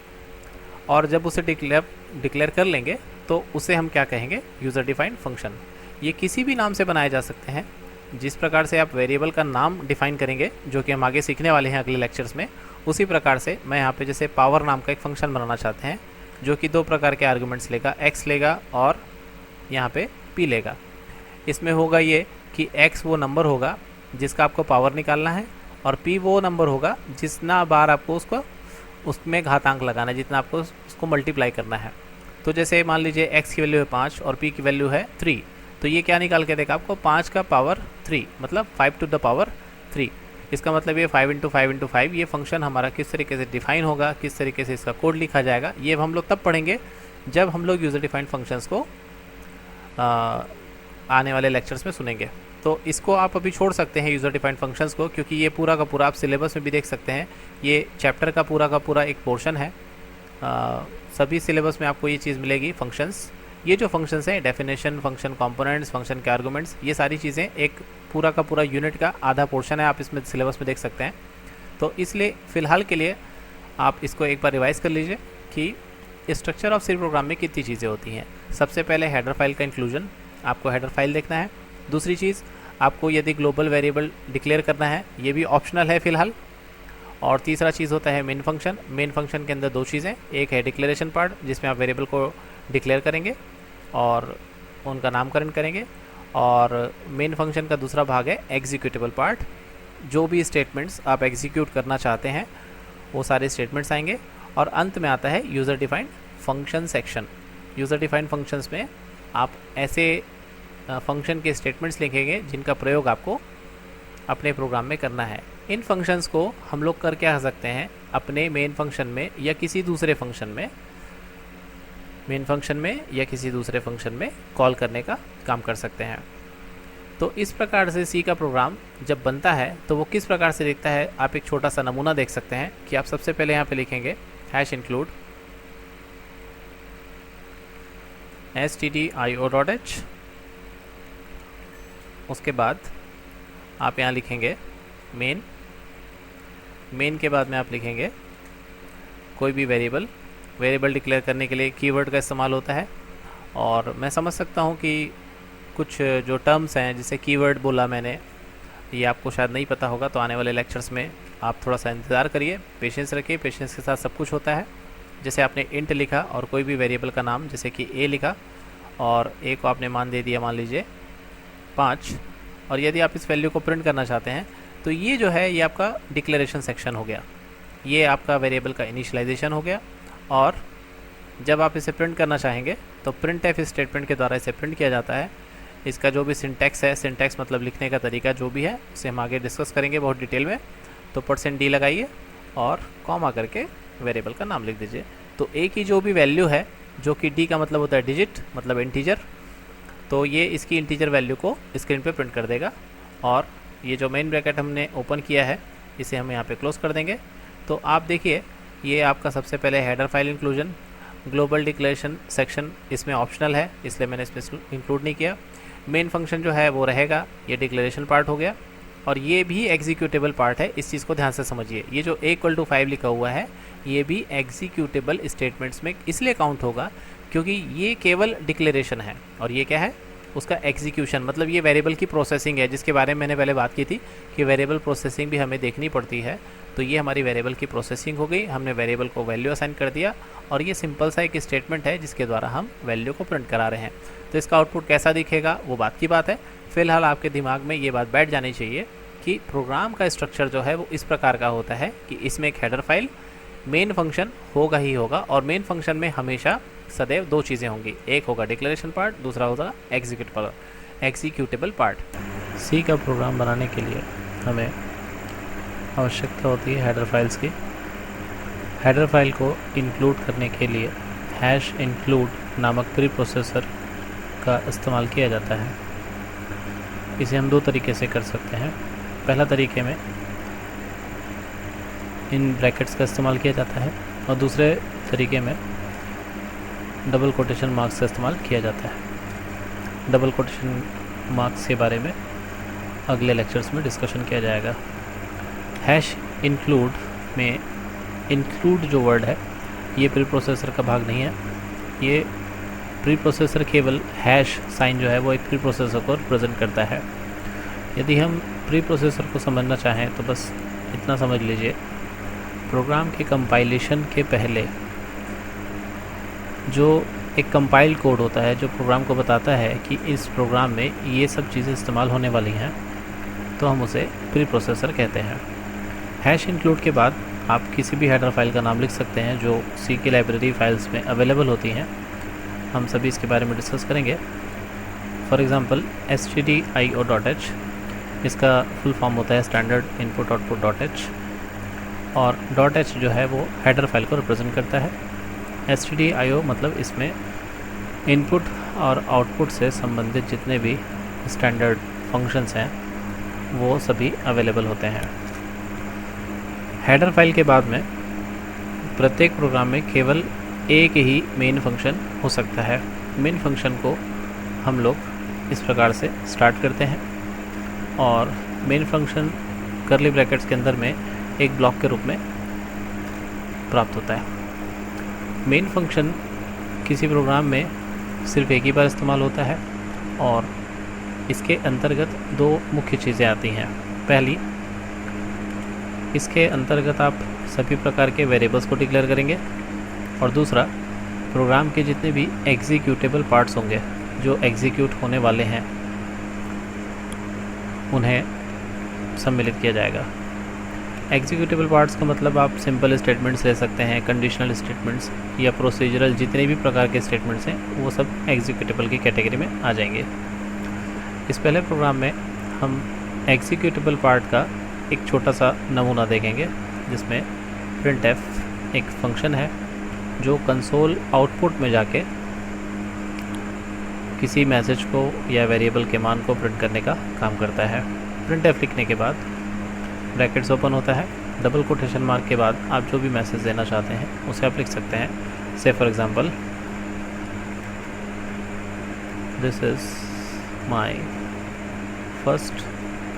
और जब उसे डिक्लेयर कर लेंगे तो उसे हम क्या कहेंगे, यूज़र डिफाइंड फंक्शन। ये किसी भी नाम से बनाए जा सकते हैं। जिस प्रकार से आप वेरिएबल का नाम डिफ़ाइन करेंगे, जो कि हम आगे सीखने वाले हैं अगले लेक्चर्स में, उसी प्रकार से मैं यहाँ पे जैसे पावर नाम का एक फ़ंक्शन बनाना चाहते हैं जो कि 2 प्रकार के आर्गुमेंट्स लेगा, x लेगा और यहाँ पे p लेगा। इसमें होगा ये कि x वो नंबर होगा जिसका आपको पावर निकालना है और p वो नंबर होगा जितना बार आपको उसको उसमें घातांक लगाना है, जितना आपको उसको मल्टीप्लाई करना है। तो जैसे मान लीजिए x की वैल्यू है 5 और p की वैल्यू है 3, तो ये क्या निकाल के देगा आपको 5 का पावर 3 मतलब 5 टू द पावर 3। इसका मतलब ये 5 इंटू 5 इंटू 5 ये फंक्शन हमारा किस तरीके से डिफाइन होगा, किस तरीके से इसका कोड लिखा जाएगा, ये हम लोग तब पढ़ेंगे जब हम लोग यूज़र डिफाइंड फंक्शंस को आने वाले लेक्चर्स में सुनेंगे। तो इसको आप अभी छोड़ सकते हैं यूज़र डिफाइंड फंक्शंस को, क्योंकि ये पूरा का पूरा आप सिलेबस में भी देख सकते हैं। ये चैप्टर का पूरा एक पोर्शन है। सभी सिलेबस में आपको ये चीज़ मिलेगी फंक्शंस। ये जो फंक्शंस हैं, डेफिनेशन, फंक्शन कंपोनेंट्स, फंक्शन के आर्गुमेंट्स, ये सारी चीज़ें एक पूरा का पूरा यूनिट का आधा पोर्शन है, आप इसमें सिलेबस में देख सकते हैं। तो इसलिए फ़िलहाल के लिए आप इसको एक बार रिवाइज़ कर लीजिए कि स्ट्रक्चर ऑफ सी प्रोग्राम में कितनी चीज़ें होती हैं। सबसे पहले हेडर फाइल का इंक्लूजन, आपको हेडर फाइल देखना है। दूसरी चीज़, आपको यदि ग्लोबल वेरिएबल डिक्लेयर करना है, ये भी ऑप्शनल है फ़िलहाल। और तीसरा चीज़ होता है मेन फंक्शन। मेन फंक्शन के अंदर दो चीज़ें, एक है डिक्लेरेशन पार्ट जिसमें आप वेरिएबल को डिक्लेयर करेंगे और उनका नामकरण करेंगे, और मेन फंक्शन का दूसरा भाग है एग्जीक्यूटेबल पार्ट। जो भी स्टेटमेंट्स आप एग्जीक्यूट करना चाहते हैं वो सारे स्टेटमेंट्स आएंगे। और अंत में आता है user defined function section. User defined functions में आप ऐसे फंक्शन के स्टेटमेंट्स लिखेंगे जिनका प्रयोग आपको अपने प्रोग्राम में करना है। इन फंक्शंस को हम लोग कर क्या सकते हैं, अपने मेन फंक्शन में या किसी दूसरे फंक्शन में, मेन फंक्शन में या किसी दूसरे फंक्शन में कॉल करने का काम कर सकते हैं। तो इस प्रकार से सी का प्रोग्राम जब बनता है तो वो किस प्रकार से दिखता है, आप एक छोटा सा नमूना देख सकते हैं कि आप सबसे पहले यहाँ पे लिखेंगे #include stdio.h। उसके बाद आप यहाँ लिखेंगे मेन के बाद में आप लिखेंगे कोई भी वेरिएबल डिक्लेयर करने के लिए कीवर्ड का इस्तेमाल होता है। और मैं समझ सकता हूँ कि कुछ जो टर्म्स हैं जिसे कीवर्ड बोला मैंने, ये आपको शायद नहीं पता होगा, तो आने वाले लेक्चर्स में आप थोड़ा सा इंतज़ार करिए, पेशेंस रखिए। पेशेंस के साथ सब कुछ होता है। जैसे आपने इंट लिखा और कोई भी वेरिएबल का नाम जैसे कि ए लिखा और ए को आपने मान दे दिया, मान लीजिए 5, और यदि आप इस वैल्यू को प्रिंट करना चाहते हैं तो ये जो है ये आपका डिक्लेरेशन सेक्शन हो गया, ये आपका वेरिएबल का इनिशियलाइजेशन हो गया। और जब आप इसे प्रिंट करना चाहेंगे तो printf स्टेटमेंट के द्वारा इसे प्रिंट किया जाता है। इसका जो भी सिंटैक्स है, सिंटैक्स मतलब लिखने का तरीका जो भी है, उसे हम आगे डिस्कस करेंगे बहुत डिटेल में। तो %d लगाइए और कॉमा करके वेरिएबल का नाम लिख दीजिए। तो a की जो भी वैल्यू है, जो कि d का मतलब होता है डिजिट मतलब इंटीजर, तो ये इसकी इंटीजर वैल्यू को स्क्रीन पे प्रिंट कर देगा। और ये जो मेन ब्रैकेट हमने ओपन किया है इसे हम यहाँ पे क्लोज कर देंगे। तो आप देखिए ये आपका सबसे पहले header file inclusion, global declaration section इसमें ऑप्शनल है इसलिए मैंने इसमें इंक्लूड नहीं किया। मेन फंक्शन जो है वो रहेगा, ये डिक्लेरेशन पार्ट हो गया, और ये भी एग्जीक्यूटेबल पार्ट है। इस चीज़ को ध्यान से समझिए, ये जो a=5 लिखा हुआ है ये भी एग्जीक्यूटेबल स्टेटमेंट्स में इसलिए काउंट होगा क्योंकि ये केवल डिक्लेरेशन है और ये क्या है, उसका एग्जीक्यूशन, मतलब ये वेरिएबल की प्रोसेसिंग है, जिसके बारे में मैंने पहले बात की थी कि वेरिएबल प्रोसेसिंग भी हमें देखनी पड़ती है। तो ये हमारी वेरिएबल की प्रोसेसिंग हो गई, हमने वेरिएबल को वैल्यू असाइन कर दिया और ये सिंपल सा एक स्टेटमेंट है जिसके द्वारा हम वैल्यू को प्रिंट करा रहे हैं। तो इसका आउटपुट कैसा दिखेगा वो बात की बात है। फिलहाल आपके दिमाग में ये बात बैठ जानी चाहिए कि प्रोग्राम का स्ट्रक्चर जो है वो इस प्रकार का होता है कि इसमें एक हेडर फाइल, मेन फंक्शन होगा ही होगा, और मेन फंक्शन में हमेशा सदैव दो चीज़ें होंगी, एक होगा डिक्लेरेशन पार्ट, दूसरा होगा एग्जीक्यूटेबल पार्ट। सी का प्रोग्राम बनाने के लिए हमें आवश्यकता होती है हेडर फाइल्स की। हेडर फाइल को इंक्लूड करने के लिए #include नामक प्री प्रोसेसर का इस्तेमाल किया जाता है। इसे हम दो तरीके से कर सकते हैं। पहला तरीके में इन ब्रैकेट्स का इस्तेमाल किया जाता है और दूसरे तरीके में डबल कोटेशन मार्क्स का इस्तेमाल किया जाता है। डबल कोटेशन मार्क्स के बारे में अगले लेक्चर्स में डिस्कशन किया जाएगा। #include में इंक्लूड जो वर्ड है ये प्री प्रोसेसर का भाग नहीं है, ये प्री प्रोसेसर केवल #साइन जो है वो एक प्री प्रोसेसर को रिप्रेजेंट करता है। यदि हम प्री प्रोसेसर को समझना चाहें तो बस इतना समझ लीजिए, प्रोग्राम के कंपाइलेशन के पहले जो एक कंपाइल्ड कोड होता है जो प्रोग्राम को बताता है कि इस प्रोग्राम में ये सब चीज़ें इस्तेमाल होने वाली हैं, तो हम उसे प्री प्रोसेसर कहते हैं। हैश इंक्लूड के बाद आप किसी भी हेडर फाइल का नाम लिख सकते हैं जो सी की लाइब्रेरी फाइल्स में अवेलेबल होती हैं। हम सभी इसके बारे में डिस्कस करेंगे। फॉर एग्ज़ाम्पल stdio.h, इसका फुल फॉर्म होता है स्टैंडर्ड इनपुट आउटपुट .h, और .h जो है वो हेडर फाइल को रिप्रेजेंट करता है। stdio मतलब इसमें इनपुट और आउटपुट से संबंधित जितने भी स्टैंडर्ड फंक्शंस हैं वो सभी अवेलेबल होते हैं। हेडर फाइल के बाद में प्रत्येक प्रोग्राम में केवल एक ही मेन फंक्शन हो सकता है। मेन फंक्शन को हम लोग इस प्रकार से स्टार्ट करते हैं और मेन फंक्शन कर्ली ब्रैकेट्स के अंदर में एक ब्लॉक के रूप में प्राप्त होता है। मेन फंक्शन किसी प्रोग्राम में सिर्फ एक ही बार इस्तेमाल होता है और इसके अंतर्गत दो मुख्य चीज़ें आती हैं। पहली, इसके अंतर्गत आप सभी प्रकार के वेरिएबल्स को डिक्लेयर करेंगे, और दूसरा, प्रोग्राम के जितने भी एग्जीक्यूटेबल पार्ट्स होंगे जो एग्जीक्यूट होने वाले हैं उन्हें सम्मिलित किया जाएगा। एग्जीक्यूटेबल पार्ट्स का मतलब आप सिंपल स्टेटमेंट्स ले सकते हैं, कंडीशनल स्टेटमेंट्स या प्रोसीजरल, जितने भी प्रकार के स्टेटमेंट्स हैं वो सब एग्जीक्यूटेबल की कैटेगरी में आ जाएंगे। इस पहले प्रोग्राम में हम एग्जीक्यूटेबल पार्ट का एक छोटा सा नमूना देखेंगे, जिसमें printf एक फंक्शन है जो कंसोल आउटपुट में जाके किसी मैसेज को या वेरिएबल के मान को प्रिंट करने का काम करता है। printf लिखने के बाद ब्रैकेट्स ओपन होता है, डबल कोटेशन मार्क के बाद आप जो भी मैसेज देना चाहते हैं उसे आप लिख सकते हैं। So for example, this is my first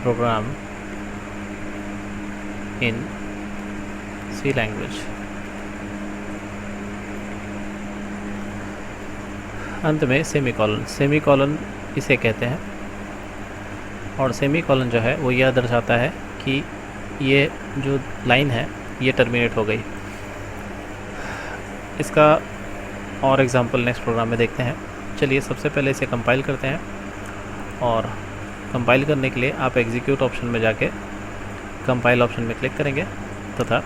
program in C language. अंत में सेमीकॉलन इसे कहते हैं, और सेमीकॉलन जो है वो यह दर्शाता है कि ये जो लाइन है ये टर्मिनेट हो गई। इसका और एग्जांपल नेक्स्ट प्रोग्राम में देखते हैं। चलिए सबसे पहले इसे कंपाइल करते हैं, और कंपाइल करने के लिए आप एग्जीक्यूट ऑप्शन में जाके कंपाइल ऑप्शन में क्लिक करेंगे तथा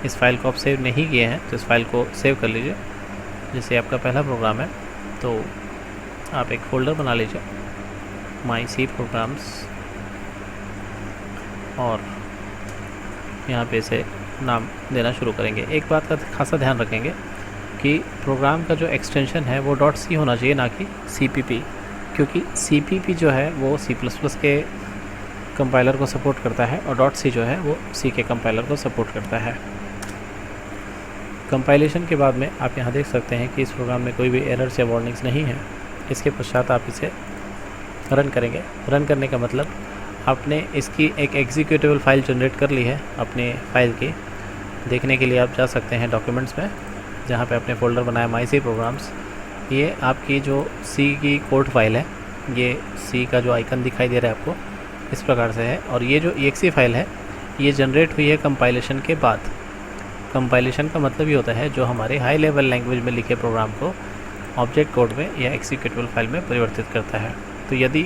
इस फाइल को आप सेव नहीं किए हैं तो इस फाइल को सेव कर लीजिए। जैसे आपका पहला प्रोग्राम है तो आप एक फ़ोल्डर बना लीजिए, माई सी प्रोग्राम्स, और यहाँ पे इसे नाम देना शुरू करेंगे। एक बात का खासा ध्यान रखेंगे कि प्रोग्राम का जो एक्सटेंशन है वो .c होना चाहिए, ना कि cpp, क्योंकि cpp जो है वो C++ के कंपाइलर को सपोर्ट करता है और .c जो है वो C के कंपाइलर को सपोर्ट करता है। कंपाइलेशन के बाद में आप यहाँ देख सकते हैं कि इस प्रोग्राम में कोई भी एरर्स या वार्निंग्स नहीं है। इसके पश्चात आप इसे रन करेंगे। रन करने का मतलब आपने इसकी एक एग्जीक्यूटेबल फाइल जनरेट कर ली है अपने फाइल की। देखने के लिए आप जा सकते हैं डॉक्यूमेंट्स में, जहाँ पे आपने फ़ोल्डर बनाया माई सी प्रोग्राम्स। ये आपकी जो सी की कोड फाइल है, ये सी का जो आइकन दिखाई दे रहा है आपको इस प्रकार से है, और ये जो exe फाइल है ये जनरेट हुई है कंपाइलेशन के बाद। कंपाइलेशन का मतलब ये होता है जो हमारे हाई लेवल लैंग्वेज में लिखे प्रोग्राम को ऑब्जेक्ट कोड में या एग्जीक्यूटेबल फाइल में परिवर्तित करता है। तो यदि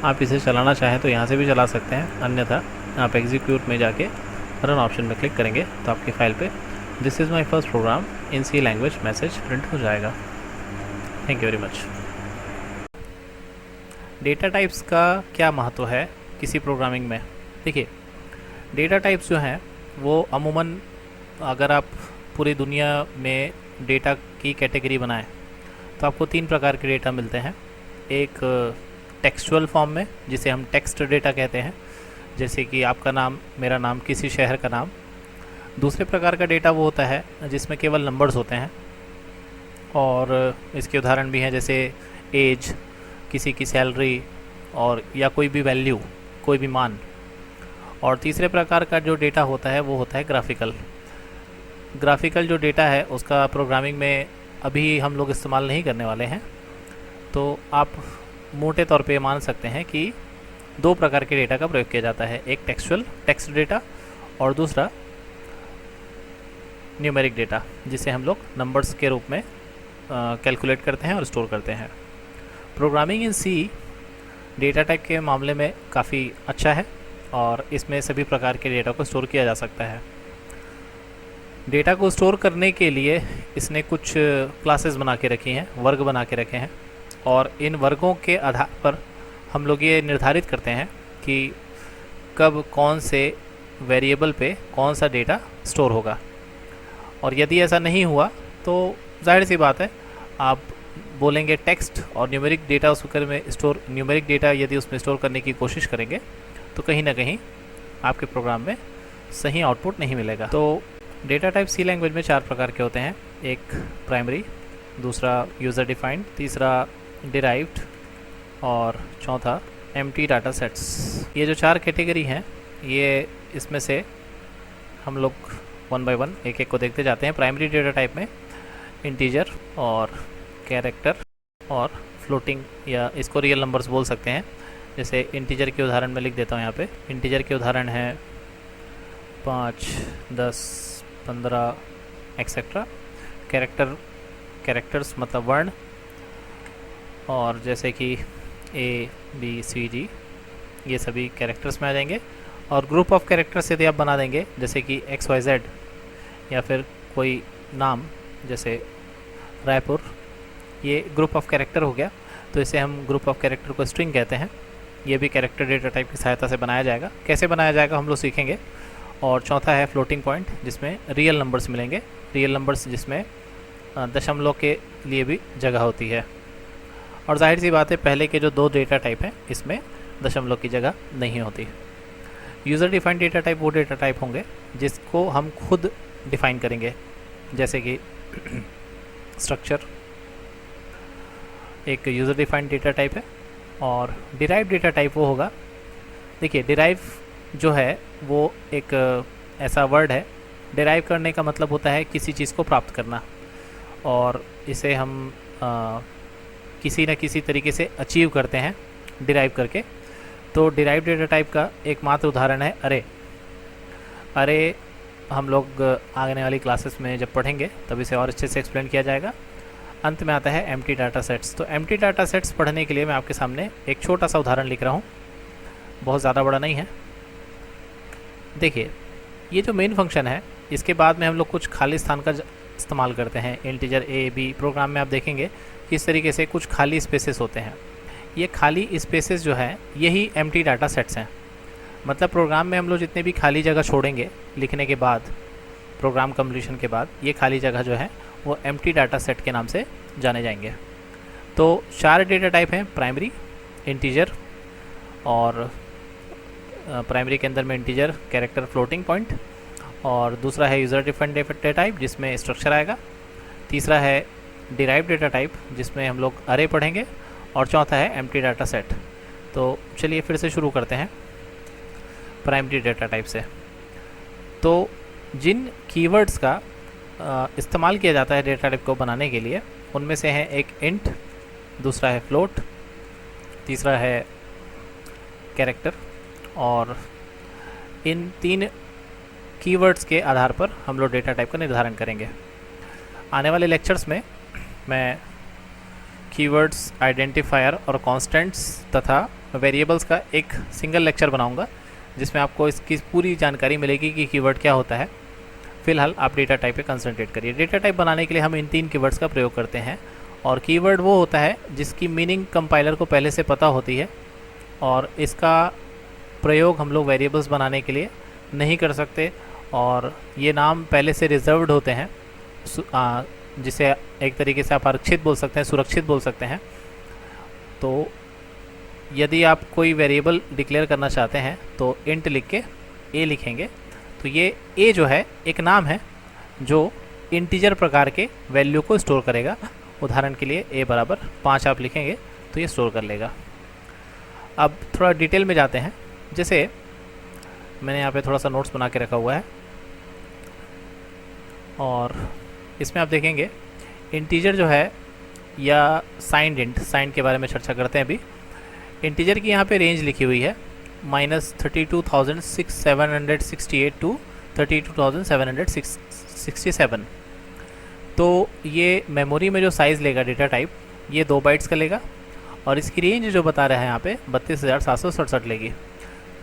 आप इसे चलाना चाहें तो यहाँ से भी चला सकते हैं, अन्यथा आप एग्जीक्यूट में जाके रन ऑप्शन में क्लिक करेंगे तो आपकी फ़ाइल पे this is my first program in C language message print हो जाएगा। Thank you very much. Data types का क्या महत्व है किसी प्रोग्रामिंग में? देखिए, डेटा टाइप्स जो हैं वो अमूमन अगर आप पूरी दुनिया में डेटा की कैटेगरी बनाएं तो आपको 3 प्रकार के डेटा मिलते हैं। एक टेक्सचुअल फॉर्म में, जिसे हम टेक्स्ट डेटा कहते हैं, जैसे कि आपका नाम, मेरा नाम, किसी शहर का नाम। दूसरे प्रकार का डेटा वो होता है जिसमें केवल नंबर्स होते हैं, और इसके उदाहरण भी हैं जैसे एज, किसी की सैलरी, और या कोई भी वैल्यू, कोई भी मान। और तीसरे प्रकार का जो डेटा होता है वो होता है ग्राफिकल जो डेटा है उसका प्रोग्रामिंग में अभी हम लोग इस्तेमाल नहीं करने वाले हैं। तो आप मोटे तौर पे मान सकते हैं कि 2 प्रकार के डेटा का प्रयोग किया जाता है, एक टेक्सचुअल टेक्स्ट डेटा और दूसरा न्यूमेरिक डेटा, जिसे हम लोग नंबर्स के रूप में कैलकुलेट करते हैं और स्टोर करते हैं। Programming in C data type के मामले में काफ़ी अच्छा है और इसमें सभी प्रकार के डेटा को स्टोर किया जा सकता है। डेटा को स्टोर करने के लिए इसने कुछ क्लासेस बना के रखी हैं, वर्ग बना के रखे हैं, और इन वर्गों के आधार पर हम लोग ये निर्धारित करते हैं कि कब कौन से वेरिएबल पे कौन सा डेटा स्टोर होगा। और यदि ऐसा नहीं हुआ तो जाहिर सी बात है आप बोलेंगे टेक्स्ट और न्यूमेरिक डेटा उसमें में स्टोर, न्यूमेरिक डेटा यदि उसमें स्टोर करने की कोशिश करेंगे तो कहीं ना कहीं आपके प्रोग्राम में सही आउटपुट नहीं मिलेगा। तो डेटा टाइप सी लैंग्वेज में 4 प्रकार के होते हैं। एक प्राइमरी, दूसरा यूज़र डिफाइंड, तीसरा डिराइव्ड और चौथा एम्प्टी डाटा सेट्स। ये जो 4 कैटेगरी हैं ये इसमें से हम लोग वन बाय वन एक एक को देखते जाते हैं। प्राइमरी डेटा टाइप में इंटीजर और कैरेक्टर और फ्लोटिंग, या इसको रियल नंबर्स बोल सकते हैं। जैसे इंटीजर के उदाहरण में लिख देता हूँ यहाँ पे। इंटीजर के उदाहरण हैं 5, 10, 15 एक्सेट्रा। कैरेक्टर्स मतलब वर्ण, और जैसे कि A, B, C, D, ये सभी कैरेक्टर्स में आ जाएंगे। और ग्रुप ऑफ कैरेक्टर्स यदि आप बना देंगे जैसे कि XYZ, या फिर कोई नाम जैसे रायपुर, ये ग्रुप ऑफ कैरेक्टर हो गया, तो इसे हम ग्रुप ऑफ कैरेक्टर को स्ट्रिंग कहते हैं। ये भी कैरेक्टर डेटा टाइप की सहायता से बनाया जाएगा। कैसे बनाया जाएगा हम लोग सीखेंगे। और चौथा है फ्लोटिंग पॉइंट, जिसमें रियल नंबर्स मिलेंगे। रियल नंबर्स जिसमें दशमलव के लिए भी जगह होती है। और जाहिर सी बात है पहले के जो 2 डेटा टाइप हैं इसमें दशमलव की जगह नहीं होती। यूज़र डिफाइंड डेटा टाइप वो डेटा टाइप होंगे जिसको हम खुद डिफाइन करेंगे, जैसे कि स्ट्रक्चर एक यूज़र डिफाइंड डेटा टाइप है। और डिराइव डेटा टाइप वो होगा, देखिए डिराइव जो है वो एक ऐसा वर्ड है, डिराइव करने का मतलब होता है किसी चीज़ को प्राप्त करना, और इसे हम किसी न किसी तरीके से अचीव करते हैं डिराइव करके। तो डिराइव डेटा टाइप का एकमात्र उदाहरण है अरे। अरे हम लोग आने वाली क्लासेस में जब पढ़ेंगे तब इसे और अच्छे से एक्सप्लेन किया जाएगा। अंत में आता है एम्प्टी डाटा सेट्स। तो एम्प्टी डाटा सेट्स पढ़ने के लिए मैं आपके सामने एक छोटा सा उदाहरण लिख रहा हूँ, बहुत ज़्यादा बड़ा नहीं है। देखिए ये जो मेन फंक्शन है इसके बाद में हम लोग कुछ खाली स्थान का इस्तेमाल करते हैं। इंटीजर A, B प्रोग्राम में आप देखेंगे किस तरीके से कुछ खाली स्पेसेस होते हैं। ये खाली स्पेसेस जो है यही एम्प्टी डाटा सेट्स हैं। मतलब प्रोग्राम में हम लोग जितने भी खाली जगह छोड़ेंगे लिखने के बाद, प्रोग्राम कंप्लीशन के बाद, ये खाली जगह जो है वो एम्प्टी डाटा सेट के नाम से जाने जाएंगे। तो 4 डेटा टाइप हैं, प्राइमरी, इंटीजर, और प्राइमरी के अंदर में इंटीजर, कैरेक्टर, फ्लोटिंग पॉइंट, और दूसरा है यूज़र डिफाइंड डेटा टाइप जिसमें स्ट्रक्चर आएगा, तीसरा है डिराइव डेटा टाइप जिसमें हम लोग अरे पढ़ेंगे, और चौथा है एम्प्टी डाटा सेट। तो चलिए फिर से शुरू करते हैं प्राइमरी डेटा टाइप से। तो जिन कीवर्ड्स का इस्तेमाल किया जाता है डेटा टाइप को बनाने के लिए उनमें से है एक इंट, दूसरा है फ्लोट, तीसरा है कैरेक्टर, और इन 3 कीवर्ड्स के आधार पर हम लोग डेटा टाइप का निर्धारण करेंगे। आने वाले लेक्चर्स में मैं कीवर्ड्स, आइडेंटिफायर और कांस्टेंट्स तथा वेरिएबल्स का एक सिंगल लेक्चर बनाऊंगा जिसमें आपको इसकी पूरी जानकारी मिलेगी कि कीवर्ड क्या होता है। फिलहाल आप डेटा टाइप पे कंसंट्रेट करिए। डेटा टाइप बनाने के लिए हम इन 3 कीवर्ड्स का प्रयोग करते हैं, और कीवर्ड वो होता है जिसकी मीनिंग कंपाइलर को पहले से पता होती है, और इसका प्रयोग हम लोग वेरिएबल्स बनाने के लिए नहीं कर सकते, और ये नाम पहले से रिजर्व्ड होते हैं, जिसे एक तरीके से आप आरक्षित बोल सकते हैं, सुरक्षित बोल सकते हैं। तो यदि आप कोई वेरिएबल डिक्लेयर करना चाहते हैं तो इंट लिख के ए लिखेंगे। तो ये ए जो है एक नाम है जो इंटीजर प्रकार के वैल्यू को स्टोर करेगा। उदाहरण के लिए ए बराबर 5 आप लिखेंगे तो ये स्टोर कर लेगा। अब थोड़ा डिटेल में जाते हैं। जैसे मैंने यहाँ पे थोड़ा सा नोट्स बना के रखा हुआ है, और इसमें आप देखेंगे इंटीजर जो है या साइंड इंट, साइंड के बारे में चर्चा करते हैं अभी। इंटीजर की यहाँ पे रेंज लिखी हुई है -32,768 टू 32,767। तो ये मेमोरी में जो साइज़ लेगा डेटा टाइप, ये 2 बाइट्स का लेगा, और इसकी रेंज जो बता रहे हैं यहाँ पे 32,767 लेगी।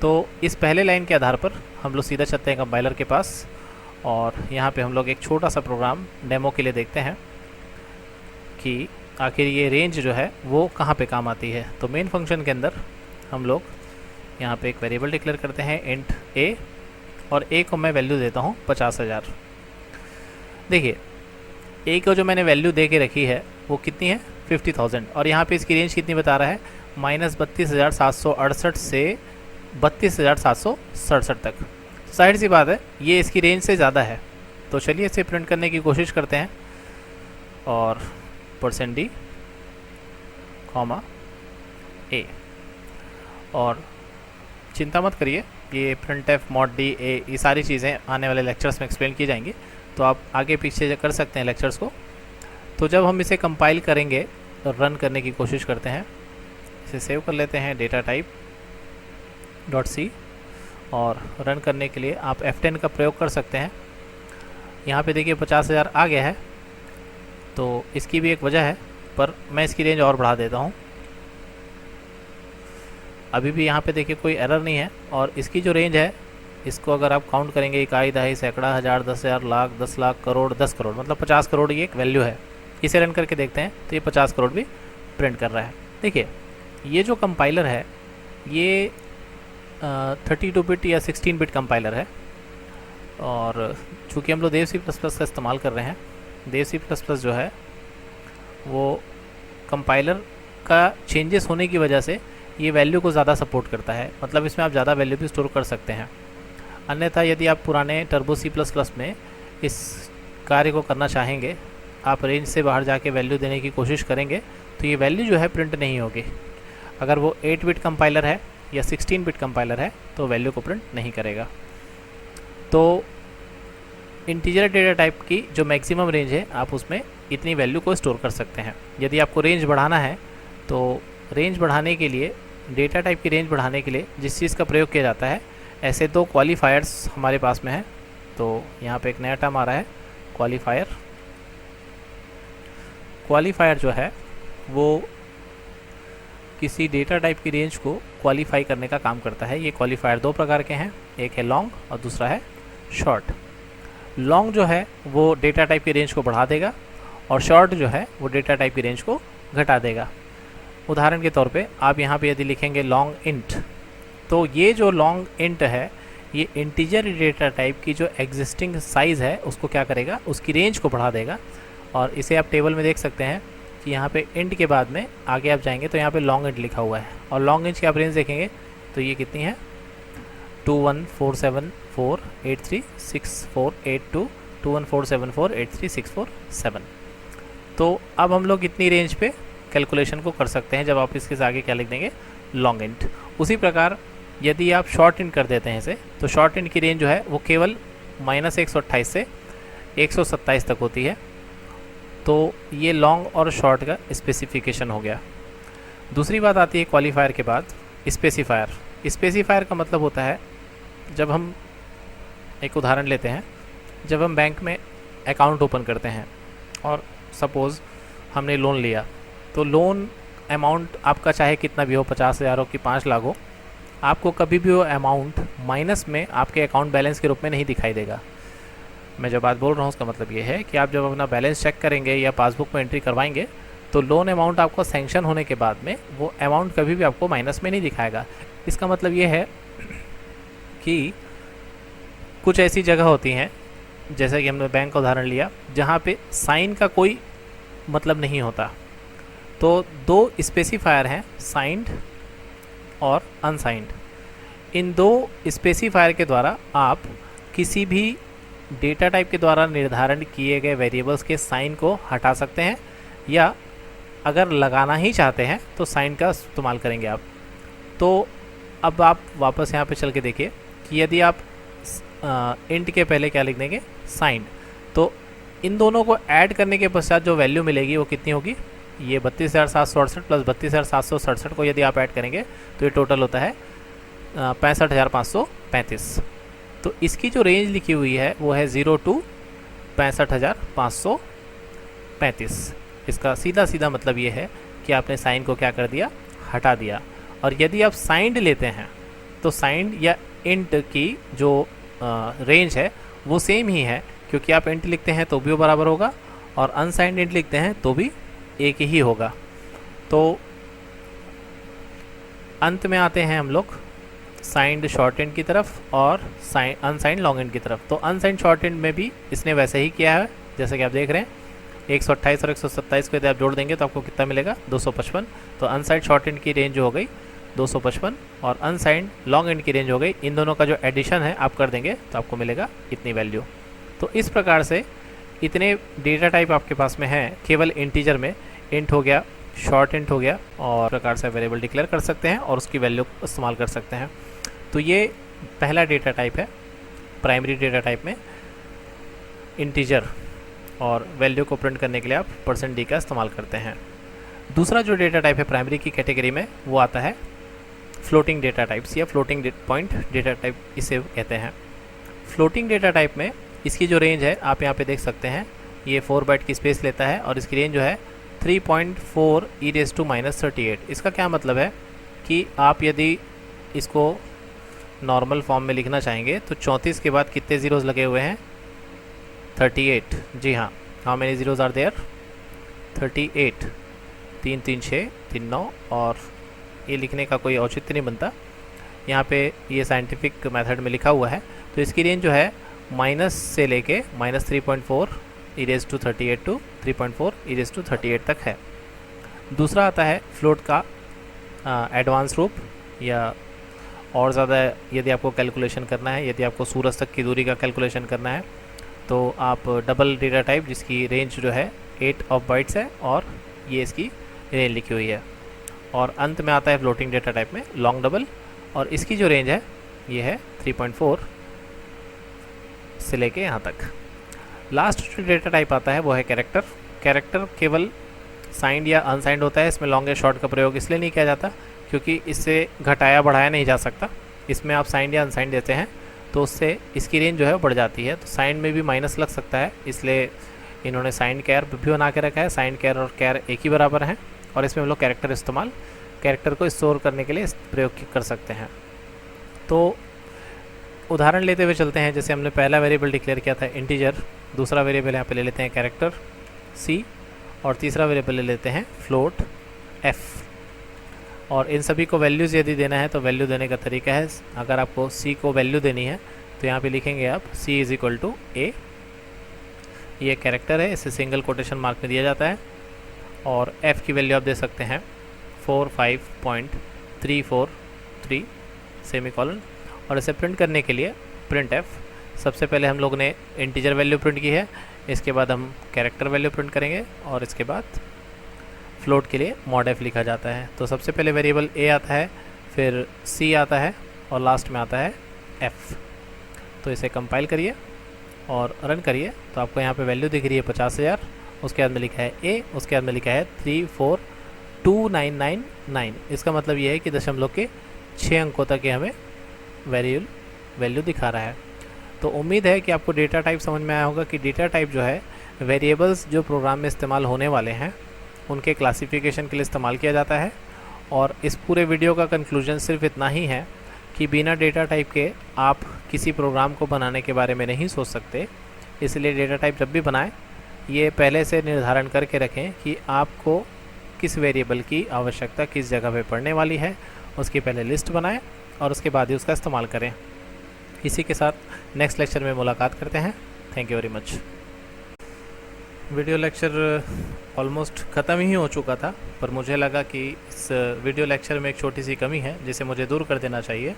तो इस पहले लाइन के आधार पर हम लोग सीधा चलते हैं कंपाइलर के पास, और यहाँ पे हम लोग एक छोटा सा प्रोग्राम डेमो के लिए देखते हैं कि आखिर ये रेंज जो है वो कहाँ पे काम आती है। तो मेन फंक्शन के अंदर हम लोग यहाँ पे एक वेरिएबल डिक्लेयर करते हैं इंट a, और a को मैं वैल्यू देता हूँ 50,000। देखिए a को जो मैंने वैल्यू दे के रखी है वो कितनी है 50,000, और यहाँ पे इसकी रेंज कितनी बता रहा है -32,768 से 32,767 तक। तो जाहिर सी बात है ये इसकी रेंज से ज़्यादा है। तो चलिए इसे प्रिंट करने की कोशिश करते हैं, और %d, a, और चिंता मत करिए, ये printf mod d a ये सारी चीज़ें आने वाले लेक्चर्स में एक्सप्लेन की जाएंगी, तो आप आगे पीछे कर सकते हैं लेक्चर्स को। तो जब हम इसे कंपाइल करेंगे तो रन करने की कोशिश करते हैं, इसे सेव कर लेते हैं डेटा टाइप .c, और रन करने के लिए आप F10 का प्रयोग कर सकते हैं। यहाँ पे देखिए 50,000 आ गया है, तो इसकी भी एक वजह है, पर मैं इसकी रेंज और बढ़ा देता हूँ। अभी भी यहाँ पे देखिए कोई एरर नहीं है, और इसकी जो रेंज है इसको अगर आप काउंट करेंगे इकाई, दहाई, सैकड़ा, हज़ार, 10,000, लाख, 10 लाख, करोड़, 10 करोड़, मतलब 50 करोड़ ये एक वैल्यू है। इसे रन करके देखते हैं तो ये 50 करोड़ भी प्रिंट कर रहा है। देखिए ये जो कंपाइलर है ये 32 बिट या 16 बिट कंपाइलर है, और चूँकि हम लोग देव C++ का इस्तेमाल कर रहे हैं, देव C++ जो है वो कंपाइलर का चेंजेस होने की वजह से ये वैल्यू को ज़्यादा सपोर्ट करता है, मतलब इसमें आप ज़्यादा वैल्यू भी स्टोर कर सकते हैं। अन्यथा यदि आप पुराने टर्बो C++ में इस कार्य को करना चाहेंगे, आप रेंज से बाहर जाके वैल्यू देने की कोशिश करेंगे तो ये वैल्यू जो है प्रिंट नहीं होगी। अगर वो 8 बिट कंपाइलर है या 16 बिट कंपाइलर है तो वैल्यू को प्रिंट नहीं करेगा। तो इंटीजर डेटा टाइप की जो मैक्सिमम रेंज है आप उसमें इतनी वैल्यू को स्टोर कर सकते हैं। यदि आपको रेंज बढ़ाना है तो रेंज बढ़ाने के लिए, डेटा टाइप की रेंज बढ़ाने के लिए जिस चीज़ का प्रयोग किया जाता है, ऐसे 2 क्वालिफायर्स हमारे पास में है। तो यहाँ पे एक नया टर्म आ रहा है क्वालिफायर। क्वालिफायर जो है वो किसी डेटा टाइप की रेंज को क्वालिफाई करने का काम करता है। ये क्वालिफायर 2 प्रकार के हैं, एक है लॉन्ग और दूसरा है शॉर्ट। लॉन्ग जो है वो डेटा टाइप की रेंज को बढ़ा देगा, और शॉर्ट जो है वो डेटा टाइप की रेंज को घटा देगा। उदाहरण के तौर पे आप यहाँ पे यदि लिखेंगे लॉन्ग इंट, तो ये जो लॉन्ग इंट है ये इंटीजर डेटा टाइप की जो एग्जिस्टिंग साइज़ है उसको क्या करेगा, उसकी रेंज को बढ़ा देगा। और इसे आप टेबल में देख सकते हैं कि यहाँ पे इंट के बाद में आगे आप जाएंगे तो यहाँ पे लॉन्ग इंट लिखा हुआ है, और लॉन्ग इंट की आप रेंज देखेंगे तो ये कितनी है 2147483648 2147483647। तो अब हम लोग इतनी रेंज पे कैलकुलेशन को कर सकते हैं जब आप इसके आगे क्या लिख देंगे लॉन्ग इंट। उसी प्रकार यदि आप शॉर्ट इंट कर देते हैं इसे, तो शॉर्ट इंट की रेंज जो है वो केवल -128 से 127 तक होती है। तो ये लॉन्ग और शॉर्ट का स्पेसिफिकेशन हो गया। दूसरी बात आती है क्वालिफायर के बाद स्पेसिफायर। स्पेसिफायर का मतलब होता है, जब हम एक उदाहरण लेते हैं, जब हम बैंक में अकाउंट ओपन करते हैं और सपोज़ हमने लोन लिया, तो लोन अमाउंट आपका चाहे कितना भी हो, 50,000 हो कि 5 लाख हो, आपको कभी भी वो अमाउंट माइनस में आपके अकाउंट बैलेंस के रूप में नहीं दिखाई देगा। मैं जो बात बोल रहा हूँ उसका मतलब ये है कि आप जब अपना बैलेंस चेक करेंगे या पासबुक में एंट्री करवाएंगे तो लोन अमाउंट आपको सैंक्शन होने के बाद में वो अमाउंट कभी भी आपको माइनस में नहीं दिखाएगा। इसका मतलब ये है कि कुछ ऐसी जगह होती हैं, जैसे कि हमने बैंक का उदाहरण लिया, जहाँ पे साइन का कोई मतलब नहीं होता। तो 2 स्पेसिफायर हैं, साइंड और अनसाइंड। इन 2 स्पेसिफायर के द्वारा आप किसी भी डेटा टाइप के द्वारा निर्धारण किए गए वेरिएबल्स के साइन को हटा सकते हैं, या अगर लगाना ही चाहते हैं तो साइन का इस्तेमाल करेंगे आप। तो अब आप वापस यहाँ पे चल के देखिए कि यदि आप इंट के पहले क्या लिख देंगे साइन, तो इन दोनों को ऐड करने के पश्चात जो वैल्यू मिलेगी वो कितनी होगी, ये 32,768 प्लस 32,767 को यदि आप ऐड करेंगे तो ये टोटल होता है 65,535। तो इसकी जो रेंज लिखी हुई है वो है 0 to 65,535। 35। इसका सीधा सीधा मतलब ये है कि आपने साइन को क्या कर दिया, हटा दिया। और यदि आप साइंड लेते हैं तो साइंड या इंट की जो रेंज है वो सेम ही है, क्योंकि आप इंट लिखते हैं तो भी वो बराबर होगा और अनसाइंड इंट लिखते हैं तो भी एक ही होगा। तो अंत में आते हैं हम लोग साइंड शॉर्ट एंड की तरफ और अनसाइंड लॉन्ग एंड की तरफ। तो अनसाइंड शॉर्ट एंड में भी इसने वैसे ही किया है जैसे कि आप देख रहे हैं। 128 और 127 को यदि आप जोड़ देंगे तो आपको कितना मिलेगा, 255। तो अनसाइंड शॉर्ट एंड की रेंज जो हो गई 255 और अनसाइंड लॉन्ग एंड की रेंज हो गई, इन दोनों का जो एडिशन है आप कर देंगे तो आपको मिलेगा इतनी वैल्यू। तो इस प्रकार से इतने डेटा टाइप आपके पास में हैं केवल इंटीजर में। इंट हो गया, शॉर्ट इंट हो गया, और प्रकार से वेरिएबल डिक्लेयर कर सकते हैं और उसकी वैल्यू इस्तेमाल कर सकते हैं। तो ये पहला डेटा टाइप है प्राइमरी डेटा टाइप में इंटीजर, और वैल्यू को प्रिंट करने के लिए आप %d का इस्तेमाल करते हैं। दूसरा जो डेटा टाइप है प्राइमरी की कैटेगरी में वो आता है फ्लोटिंग डेटा टाइप्स या फ्लोटिंग पॉइंट डेटा टाइप इसे कहते हैं। फ्लोटिंग डेटा टाइप में इसकी जो रेंज है आप यहाँ पे देख सकते हैं, ये 4 बाइट की स्पेस लेता है और इसकी रेंज जो है 3.4 e⁻⁻38। इसका क्या मतलब है कि आप यदि इसको नॉर्मल फॉर्म में लिखना चाहेंगे तो 34 के बाद कितने ज़ीरोज़ लगे हुए हैं, 38। जी हाँ, how many zeros are there, 38। 3 3 6 3 9, और ये लिखने का कोई औचित्य नहीं बनता। यहाँ पे ये साइंटिफिक मेथड में लिखा हुआ है। तो इसकी रेंज जो है माइनस से लेके -3.4 e⁻38 टू 3.4 e⁻38 तक है। दूसरा आता है फ्लोट का एडवांस रूप, या और ज़्यादा यदि आपको कैलकुलेशन करना है, यदि आपको सूरज तक की दूरी का कैलकुलेशन करना है तो आप डबल डेटा टाइप जिसकी रेंज जो है 8 ऑफ बाइट्स है और ये इसकी रेंज लिखी हुई है। और अंत में आता है फ्लोटिंग डेटा टाइप में लॉन्ग डबल, और इसकी जो रेंज है ये है 3.4 से लेके यहाँ तक। लास्ट जो डेटा टाइप आता है वो है कैरेक्टर। कैरेक्टर केवल साइंड या अनसाइंड होता है, इसमें लॉन्ग या शॉर्ट का प्रयोग इसलिए नहीं किया जाता क्योंकि इससे घटाया बढ़ाया नहीं जा सकता। इसमें आप साइंड या अनसाइंड देते हैं तो उससे इसकी रेंज जो है बढ़ जाती है। तो साइंड में भी माइनस लग सकता है, इसलिए इन्होंने साइंड कैर भी बना के रखा है। साइंड कैर और कैर एक ही बराबर हैं, और इसमें हम लोग कैरेक्टर इस्तेमाल कैरेक्टर को स्टोर करने के लिए प्रयोग कर सकते हैं। तो उदाहरण लेते हुए चलते हैं। जैसे हमने पहला वेरिएबल डिक्लेयर किया था इंटीजर, दूसरा वेरिएबल यहाँ पे ले लेते हैं कैरेक्टर c, और तीसरा वेरिएबल ले लेते हैं फ्लोट f। और इन सभी को वैल्यूज़ यदि देना है तो वैल्यू देने का तरीका है, अगर आपको c को वैल्यू देनी है तो यहाँ पे लिखेंगे आप c = a। ये कैरेक्टर है, इसे सिंगल कोटेशन मार्क में दिया जाता है, और f की वैल्यू आप दे सकते हैं 45.343 सेमीकोलन। और इसे प्रिंट करने के लिए प्रिंट f, सबसे पहले हम लोग ने इंटीजर वैल्यू प्रिंट की है, इसके बाद हम कैरेक्टर वैल्यू प्रिंट करेंगे, और इसके बाद फ्लोट के लिए mod f लिखा जाता है। तो सबसे पहले वेरिएबल a आता है, फिर c आता है, और लास्ट में आता है f। तो इसे कंपाइल करिए और रन करिए तो आपको यहाँ पे वैल्यू दिख रही है 50,000। उसके बाद में लिखा है a, उसके बाद में लिखा है 3429999। इसका मतलब ये है कि दशमलव के 6 अंकों तक ये हमें वैल्यू दिखा रहा है। तो उम्मीद है कि आपको डेटा टाइप समझ में आया होगा कि डेटा टाइप जो है वेरिएबल्स जो प्रोग्राम में इस्तेमाल होने वाले हैं उनके क्लासिफिकेशन के लिए इस्तेमाल किया जाता है। और इस पूरे वीडियो का कंक्लूजन सिर्फ इतना ही है कि बिना डेटा टाइप के आप किसी प्रोग्राम को बनाने के बारे में नहीं सोच सकते। इसलिए डेटा टाइप जब भी बनाएं ये पहले से निर्धारण करके रखें कि आपको किस वेरिएबल की आवश्यकता किस जगह पे पड़ने वाली है, उसकी पहले लिस्ट बनाएं और उसके बाद ही उसका इस्तेमाल करें। इसी के साथ नेक्स्ट लेक्चर में मुलाकात करते हैं। Thank you very much. Video lecture almost ख़त्म ही हो चुका था, पर मुझे लगा कि इस वीडियो लेक्चर में एक छोटी सी कमी है जिसे मुझे दूर कर देना चाहिए।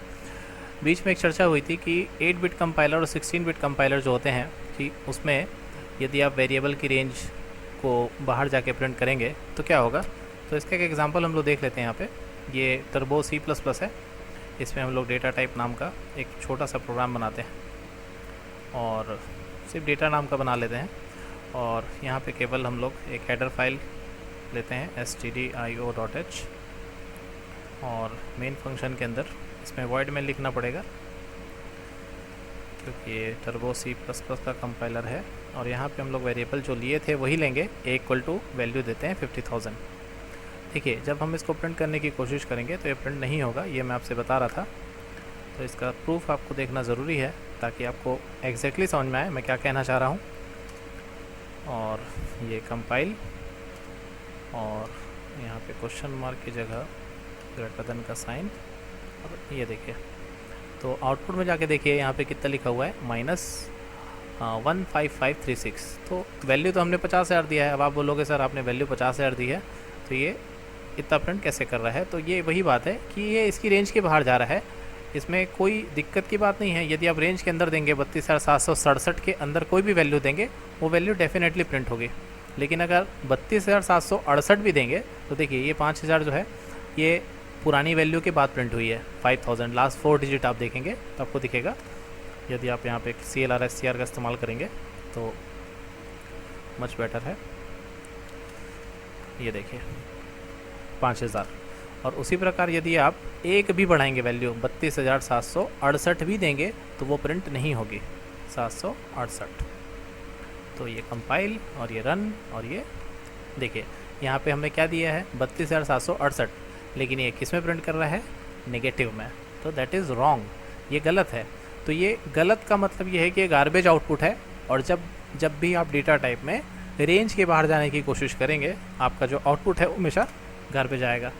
बीच में एक चर्चा हुई थी कि 8 बिट कंपाइलर और 16 बिट कंपाइलर जो होते हैं कि उसमें यदि आप वेरिएबल की रेंज को बाहर जाके प्रिंट करेंगे तो क्या होगा। तो इसका एक एग्जांपल हम लोग देख लेते हैं। यहाँ पे ये टर्बो C++ है, इसमें हम लोग डेटा टाइप नाम का एक छोटा सा प्रोग्राम बनाते हैं और सिर्फ डेटा नाम का बना लेते हैं। और यहाँ पे केवल हम लोग एक हेडर फाइल लेते हैं stdio.h, और मेन फंक्शन के अंदर इसमें वॉइड में लिखना पड़ेगा क्योंकि ये टर्बो C++ का कंपाइलर है। और यहाँ पे हम लोग वेरिएबल जो लिए थे वही लेंगे, ए इक्वल टू वैल्यू देते हैं 50,000। देखिए जब हम इसको प्रिंट करने की कोशिश करेंगे तो ये प्रिंट नहीं होगा, ये मैं आपसे बता रहा था। तो इसका प्रूफ आपको देखना ज़रूरी है ताकि आपको एग्जैक्टली समझ में आए मैं क्या कहना चाह रहा हूँ। और ये कंपाइल, और यहाँ पे क्वेश्चन मार्क की जगह ग्रेटर देन का साइन, और ये देखिए तो आउटपुट में जाके देखिए यहाँ पे कितना लिखा हुआ है, -15536। तो वैल्यू तो हमने 50,000 दिया है। अब आप बोलोगे सर आपने वैल्यू 50,000 दी है तो ये इतना प्रिंट कैसे कर रहा है? तो ये वही बात है कि ये इसकी रेंज के बाहर जा रहा है, इसमें कोई दिक्कत की बात नहीं है। यदि आप रेंज के अंदर देंगे 32,767 के अंदर कोई भी वैल्यू देंगे वो वैल्यू डेफिनेटली प्रिंट होगी। लेकिन अगर 32,768 भी देंगे तो देखिए ये 5,000 जो है ये पुरानी वैल्यू के बाद प्रिंट हुई है। 5,000 लास्ट 4 डिजिट आप देखेंगे तो आपको दिखेगा। यदि आप यहाँ पे CLR SCR का इस्तेमाल करेंगे तो मच बेटर है। ये देखिए 5,000। और उसी प्रकार यदि आप एक भी बढ़ाएंगे वैल्यू 32,768 भी देंगे तो वो प्रिंट नहीं होगी 768। तो ये कंपाइल और ये रन, और ये देखिए यहाँ पे हमने क्या दिया है 32,768, लेकिन ये किस में प्रिंट कर रहा है? नेगेटिव में। तो दैट इज़ रॉन्ग, ये गलत है। तो ये गलत का मतलब ये है कि ये गार्बेज आउटपुट है। और जब भी आप डेटा टाइप में रेंज के बाहर जाने की कोशिश करेंगे आपका जो आउटपुट है वो हमेशा गार्बेज आएगा।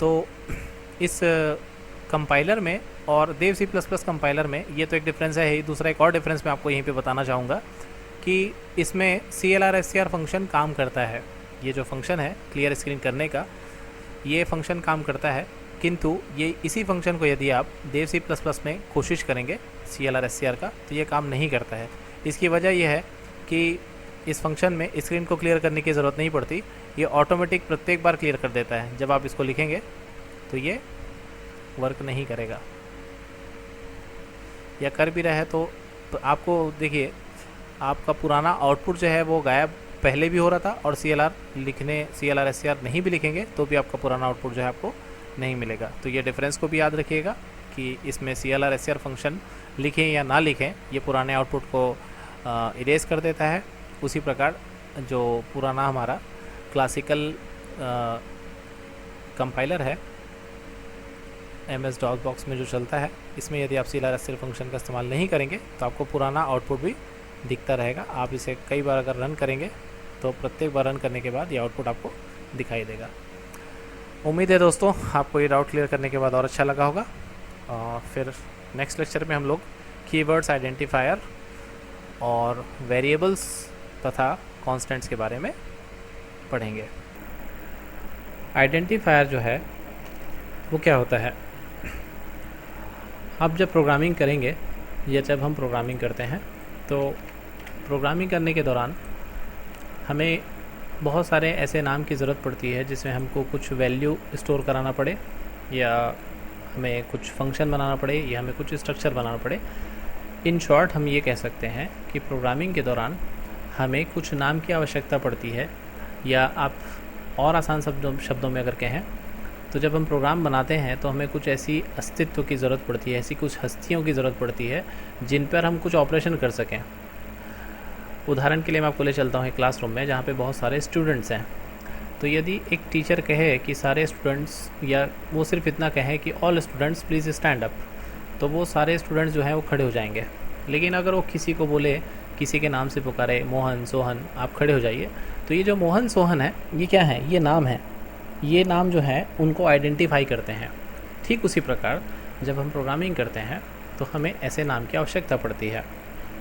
तो इस कंपाइलर में और देव C++ कंपाइलर में ये तो एक डिफरेंस है ही। दूसरा एक और डिफरेंस मैं आपको यहीं पे बताना चाहूँगा कि इसमें CLR SCR फंक्शन काम करता है। ये जो फंक्शन है क्लियर स्क्रीन करने का, ये फंक्शन काम करता है, किंतु ये इसी फंक्शन को यदि आप देव C++ में कोशिश करेंगे CLR SCR का तो ये काम नहीं करता है। इसकी वजह यह है कि इस फंक्शन में स्क्रीन को क्लियर करने की ज़रूरत नहीं पड़ती, ये ऑटोमेटिक प्रत्येक बार क्लियर कर देता है। जब आप इसको लिखेंगे तो ये वर्क नहीं करेगा, या कर भी रहा है तो आपको देखिए आपका पुराना आउटपुट जो है वो गायब पहले भी हो रहा था, और CLR SCR नहीं भी लिखेंगे तो भी आपका पुराना आउटपुट जो है आपको नहीं मिलेगा। तो ये डिफरेंस को भी याद रखिएगा कि इसमें CLR SCR फंक्शन लिखें या ना लिखें ये पुराने आउटपुट को इरेज कर देता है। उसी प्रकार जो पुराना हमारा क्लासिकल कंपाइलर है MS DOSBox में जो चलता है, इसमें यदि आप CLR SCR फंक्शन का इस्तेमाल नहीं करेंगे तो आपको पुराना आउटपुट भी दिखता रहेगा। आप इसे कई बार अगर रन करेंगे तो प्रत्येक बार रन करने के बाद ये आउटपुट आपको दिखाई देगा। उम्मीद है दोस्तों आपको ये डाउट क्लियर करने के बाद और अच्छा लगा होगा। फिर नेक्स्ट लेक्चर में हम लोग कीवर्ड्स, आइडेंटिफायर और वेरिएबल्स तथा कॉन्स्टेंट्स के बारे में पढ़ेंगे। आइडेंटिफायर जो है वो क्या होता है? आप जब प्रोग्रामिंग करेंगे या जब हम प्रोग्रामिंग करते हैं तो प्रोग्रामिंग करने के दौरान हमें बहुत सारे ऐसे नाम की ज़रूरत पड़ती है जिसमें हमको कुछ वैल्यू स्टोर कराना पड़े, या हमें कुछ फंक्शन बनाना पड़े, या हमें कुछ स्ट्रक्चर बनाना पड़े। इन शॉर्ट हम ये कह सकते हैं कि प्रोग्रामिंग के दौरान हमें कुछ नाम की आवश्यकता पड़ती है, या आप और आसान शब्दों में अगर कहें तो जब हम प्रोग्राम बनाते हैं तो हमें कुछ ऐसी अस्तित्व की ज़रूरत पड़ती है, ऐसी कुछ हस्तियों की ज़रूरत पड़ती है जिन पर हम कुछ ऑपरेशन कर सकें। उदाहरण के लिए मैं आपको ले चलता हूँ एक क्लासरूम में जहाँ पे बहुत सारे स्टूडेंट्स हैं। तो यदि एक टीचर कहे कि सारे स्टूडेंट्स, या वो सिर्फ इतना कहे कि all students please stand up, तो वो सारे स्टूडेंट्स जो हैं वो खड़े हो जाएंगे। लेकिन अगर वो किसी को बोले, किसी के नाम से पुकारे, मोहन, सोहन, आप खड़े हो जाइए, तो ये जो मोहन, सोहन है ये क्या है? ये नाम है। ये नाम जो है उनको आइडेंटिफाई करते हैं। ठीक उसी प्रकार जब हम प्रोग्रामिंग करते हैं तो हमें ऐसे नाम की आवश्यकता पड़ती है।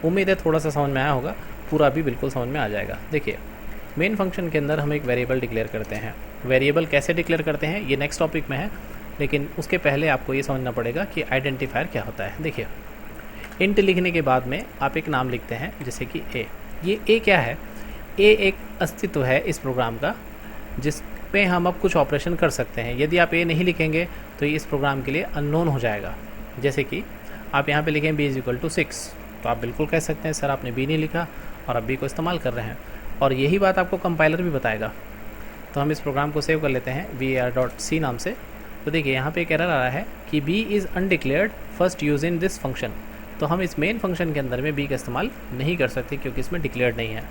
उम्मीद है थोड़ा सा समझ में आया होगा, पूरा भी बिल्कुल समझ में आ जाएगा। देखिए मेन फंक्शन के अंदर हम एक वेरिएबल डिक्लेयर करते हैं। वेरिएबल कैसे डिक्लेयर करते हैं ये नेक्स्ट टॉपिक में है, लेकिन उसके पहले आपको ये समझना पड़ेगा कि आइडेंटिफायर क्या होता है। देखिए इंट लिखने के बाद में आप एक नाम लिखते हैं, जैसे कि ए। ये ए क्या है? ए एक अस्तित्व है इस प्रोग्राम का जिस पे हम अब कुछ ऑपरेशन कर सकते हैं। यदि आप ए नहीं लिखेंगे तो ये इस प्रोग्राम के लिए अननोन हो जाएगा। जैसे कि आप यहाँ पे लिखें b=6, तो आप बिल्कुल कह सकते हैं सर आपने b नहीं लिखा और अब b को इस्तेमाल कर रहे हैं, और यही बात आपको कंपाइलर भी बताएगा। तो हम इस प्रोग्राम को सेव कर लेते हैं var.c नाम से। तो देखिए यहाँ पे एक एरर आ रहा है कि b is undeclared first use in this function. तो हम इस मेन फंक्शन के अंदर में बी का इस्तेमाल नहीं कर सकते क्योंकि इसमें डिक्लेयर्ड नहीं है।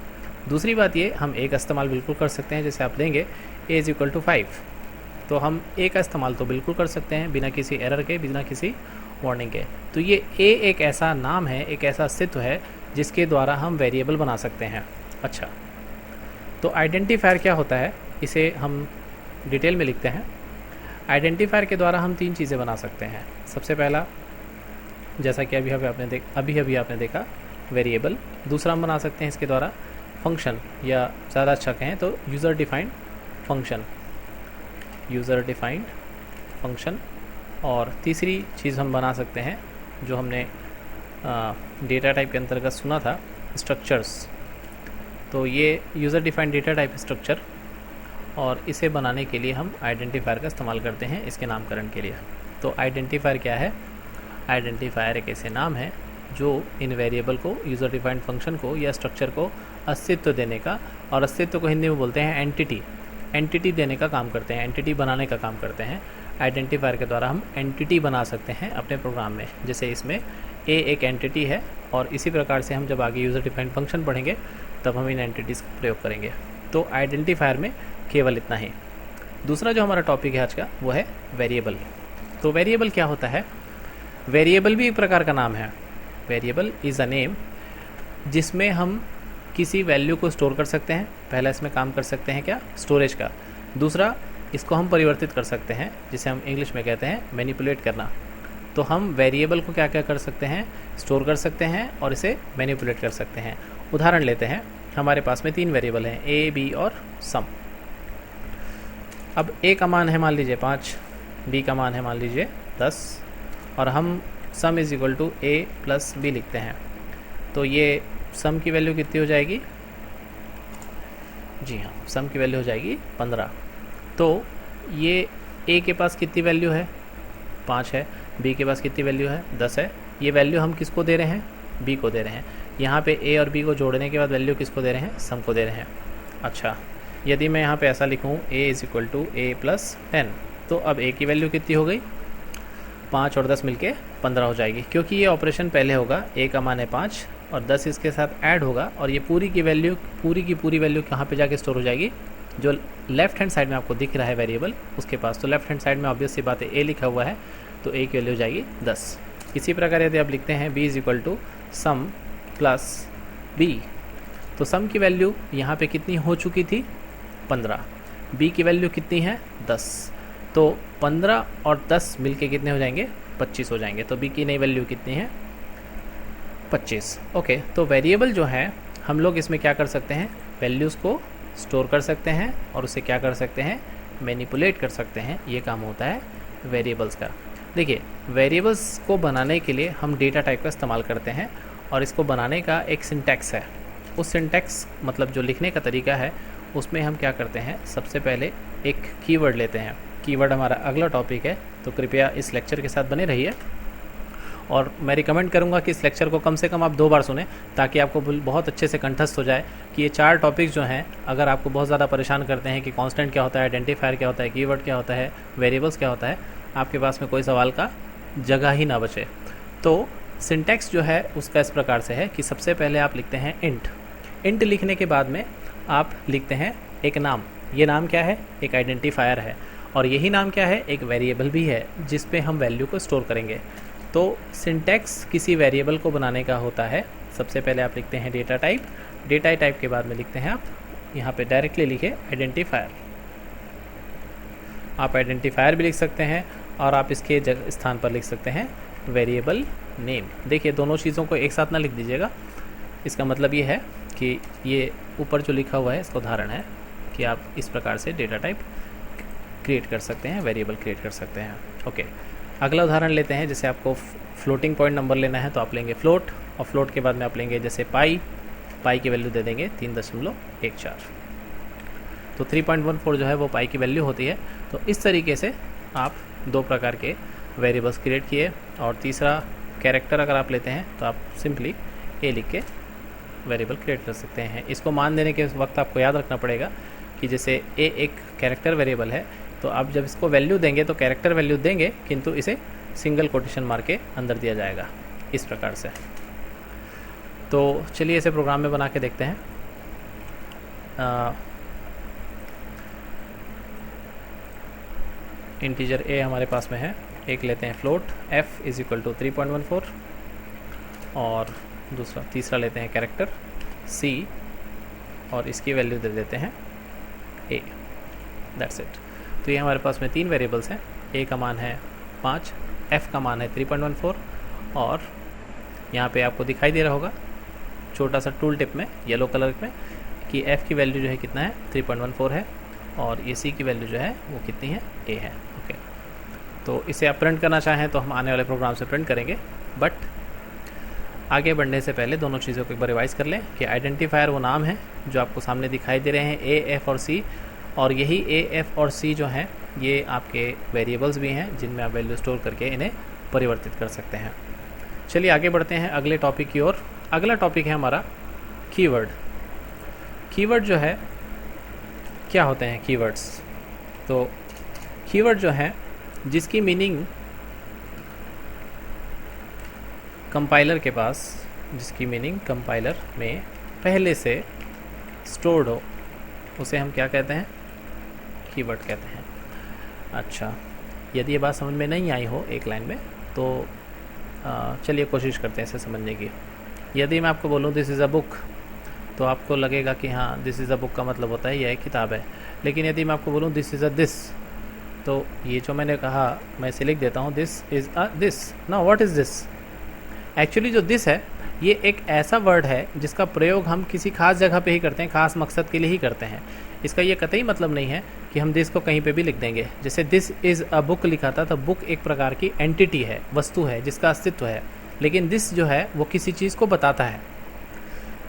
दूसरी बात ये, हम ए का इस्तेमाल बिल्कुल कर सकते हैं। जैसे आप लेंगे ए इज़ इक्वल टू 5, तो हम ए का इस्तेमाल तो बिल्कुल कर सकते हैं बिना किसी एरर के, बिना किसी वार्निंग के। तो ये ए एक ऐसा नाम है, एक ऐसा अस्तित्व है जिसके द्वारा हम वेरिएबल बना सकते हैं। अच्छा, तो आइडेंटिफायर क्या होता है, इसे हम डिटेल में लिखते हैं। आइडेंटिफायर के द्वारा हम 3 चीज़ें बना सकते हैं। सबसे पहला, जैसा कि अभी आपने देखा वेरिएबल। दूसरा हम बना सकते हैं इसके द्वारा फंक्शन, या ज़्यादा अच्छा कहें तो यूज़र डिफाइंड फंक्शन। और तीसरी चीज़ हम बना सकते हैं जो हमने डेटा टाइप के अंतर्गत सुना था, स्ट्रक्चर्स। तो ये user defined data type structure, और इसे बनाने के लिए हम आइडेंटिफायर का इस्तेमाल करते हैं इसके नामकरण के लिए। तो आइडेंटिफायर क्या है? आइडेंटिफायर एक ऐसे नाम है जो इन वेरिएबल को, यूज़र डिफाइंड फंक्शन को या स्ट्रक्चर को अस्तित्व देने का, और अस्तित्व को हिंदी में बोलते हैं एंटिटी देने का काम करते हैं, एंटिटी बनाने का काम करते हैं। आइडेंटिफायर के द्वारा हम एंटिटी बना सकते हैं अपने प्रोग्राम में। जैसे इसमें ए एक एंटिटी है, और इसी प्रकार से हम जब आगे यूज़र डिफाइंड फंक्शन पढ़ेंगे तब हम इन एंटिटीज़ का प्रयोग करेंगे। तो आइडेंटिफायर में केवल इतना ही। दूसरा जो हमारा टॉपिक है आज का, वो है वेरिएबल। तो वेरिएबल क्या होता है? वेरिएबल भी एक प्रकार का नाम है। वेरिएबल इज़ अ नेम जिसमें हम किसी वैल्यू को स्टोर कर सकते हैं। पहला इसमें काम कर सकते हैं क्या? स्टोरेज का। दूसरा, इसको हम परिवर्तित कर सकते हैं, जिसे हम इंग्लिश में कहते हैं मैनिपुलेट करना। तो हम वेरिएबल को क्या क्या कर सकते हैं? स्टोर कर सकते हैं और इसे मैनिपुलेट कर सकते हैं। उदाहरण लेते हैं, हमारे पास में 3 वेरिएबल हैं, ए, बी और सम। अब ए का मान है मान लीजिए 5, बी का मान है मान लीजिए 10, और हम sum is equal to A plus B लिखते हैं। तो ये सम की वैल्यू कितनी हो जाएगी? जी हाँ, सम की वैल्यू हो जाएगी 15। तो ये ए के पास कितनी वैल्यू है? 5 है। बी के पास कितनी वैल्यू है? 10 है। ये वैल्यू हम किसको दे रहे हैं? बी को दे रहे हैं। यहाँ पे ए और बी को जोड़ने के बाद वैल्यू किसको दे रहे हैं? सम को दे रहे हैं। अच्छा, यदि मैं यहाँ पे ऐसा लिखूँ A is equal to A plus 10, तो अब ए की वैल्यू कितनी हो गई? 5 और 10 मिलके 15 हो जाएगी, क्योंकि ये ऑपरेशन पहले होगा। ए का मान है 5 और 10 इसके साथ ऐड होगा, और ये पूरी की पूरी वैल्यू कहाँ पे जाके स्टोर हो जाएगी? जो लेफ्ट हैंड साइड में आपको दिख रहा है वेरिएबल, उसके पास। तो लेफ्ट हैंड साइड में ऑब्वियस सी बात है ए लिखा हुआ है, तो ए की वैल्यू हो जाएगी 10। इसी प्रकार यदि आप लिखते हैं B is equal to sum plus B, तो सम की वैल्यू यहाँ पे कितनी हो चुकी थी? 15। बी की वैल्यू कितनी है? 10। तो 15 और 10 मिलके कितने हो जाएंगे? 25 हो जाएंगे। तो बी की नई वैल्यू कितनी है? 25। ओके, तो वेरिएबल जो है, हम लोग इसमें क्या कर सकते हैं? वैल्यूज़ को स्टोर कर सकते हैं और उसे क्या कर सकते हैं? मैनिपुलेट कर सकते हैं। ये काम होता है वेरिएबल्स का। देखिए, वेरिएबल्स को बनाने के लिए हम डेटा टाइप का इस्तेमाल करते हैं, और इसको बनाने का एक सिंटैक्स है। उस सिंटैक्स मतलब जो लिखने का तरीका है, उसमें हम क्या करते हैं? सबसे पहले एक कीवर्ड लेते हैं। कीवर्ड हमारा अगला टॉपिक है, तो कृपया इस लेक्चर के साथ बने रहिए। और मैं रिकमेंड करूंगा कि इस लेक्चर को कम से कम आप 2 बार सुनें, ताकि आपको बहुत अच्छे से कंठस्थ हो जाए कि ये 4 टॉपिक्स जो हैं, अगर आपको बहुत ज़्यादा परेशान करते हैं कि कांस्टेंट क्या होता है, आइडेंटिफायर क्या होता है, कीवर्ड क्या होता है, वेरिएबल्स क्या होता है, आपके पास में कोई सवाल का जगह ही ना बचे। तो सिंटैक्स जो है उसका इस प्रकार से है कि सबसे पहले आप लिखते हैं इंट लिखने के बाद में आप लिखते हैं एक नाम। ये नाम क्या है? एक आइडेंटिफायर है, और यही नाम क्या है? एक वेरिएबल भी है, जिस पे हम वैल्यू को स्टोर करेंगे। तो सिंटैक्स किसी वेरिएबल को बनाने का होता है। सबसे पहले आप लिखते हैं डेटा टाइप के बाद में लिखते हैं आप यहाँ पे डायरेक्टली लिखे आइडेंटिफायर। आप आइडेंटिफायर भी लिख सकते हैं, और आप इसके स्थान पर लिख सकते हैं वेरिएबल नेम। देखिए, दोनों चीज़ों को एक साथ ना लिख दीजिएगा। इसका मतलब ये है कि ये ऊपर जो लिखा हुआ है, इसका उदाहरण है कि आप इस प्रकार से डेटा टाइप क्रिएट कर सकते हैं, वेरिएबल क्रिएट कर सकते हैं। ओके, अगला उदाहरण लेते हैं। जैसे आपको फ्लोटिंग पॉइंट नंबर लेना है, तो आप लेंगे फ्लोट, और फ्लोट के बाद में आप लेंगे जैसे पाई की वैल्यू दे देंगे 3.14। तो 3.14 जो है वो पाई की वैल्यू होती है। तो इस तरीके से आप 2 प्रकार के वेरिएबल्स क्रिएट किए। और तीसरा कैरेक्टर अगर आप लेते हैं, तो आप सिंपली ए लिख के वेरिएबल क्रिएट कर सकते हैं। इसको मान देने के वक्त आपको याद रखना पड़ेगा कि जैसे ए एक कैरेक्टर वेरिएबल है, तो आप जब इसको वैल्यू देंगे तो कैरेक्टर वैल्यू देंगे, किंतु इसे सिंगल कोटेशन मार के अंदर दिया जाएगा। इस प्रकार से। तो चलिए इसे प्रोग्राम में बना के देखते हैं। इंटीजर a हमारे पास में है, एक लेते हैं float f is equal to 3.14 और तीसरा लेते हैं कैरेक्टर c और इसकी वैल्यू दे देते हैं a। That's it. तो ये हमारे पास में 3 वेरिएबल्स हैं। a का मान है 5, f का मान है 3.14 और यहाँ पे आपको दिखाई दे रहा होगा छोटा सा टूल टिप में येलो कलर में कि f की वैल्यू जो है कितना है 3.14 है और ये c की वैल्यू जो है वो कितनी है a है। ओके, तो इसे आप प्रिंट करना चाहें तो हम आने वाले प्रोग्राम से प्रिंट करेंगे, बट आगे बढ़ने से पहले दोनों चीज़ों को एक बार रिवाइज़ कर लें कि आइडेंटिफायर वो नाम है जो आपको सामने दिखाई दे रहे हैं a, f और c, और यही a, f और c जो हैं ये आपके वेरिएबल्स भी हैं जिनमें आप वैल्यू स्टोर करके इन्हें परिवर्तित कर सकते हैं। चलिए आगे बढ़ते हैं अगले टॉपिक की ओर। अगला टॉपिक है हमारा कीवर्ड। कीवर्ड जो है, क्या होते हैं कीवर्ड्स? तो कीवर्ड जो है जिसकी मीनिंग कंपाइलर के पास, जिसकी मीनिंग कंपाइलर में पहले से स्टोर्ड हो, उसे हम क्या कहते हैं? कीवर्ड कहते हैं। अच्छा, यदि ये बात समझ में नहीं आई हो एक लाइन में तो चलिए कोशिश करते हैं इसे समझने की। यदि मैं आपको बोलूँ दिस इज़ अ बुक तो आपको लगेगा कि हाँ दिस इज़ अ बुक का मतलब होता है यह एक किताब है। लेकिन यदि मैं आपको बोलूँ दिस इज़ अ दिस, तो ये जो मैंने कहा मैं इसे लिख देता हूँ this is a this. Now what is this? Actually जो दिस है ये एक ऐसा वर्ड है जिसका प्रयोग हम किसी खास जगह पे ही करते हैं, खास मकसद के लिए ही करते हैं। इसका ये कतई मतलब नहीं है कि हम दिस को कहीं पे भी लिख देंगे। जैसे दिस इज़ अ बुक लिखा था तो बुक एक प्रकार की एंटिटी है, वस्तु है जिसका अस्तित्व है, लेकिन दिस जो है वो किसी चीज़ को बताता है।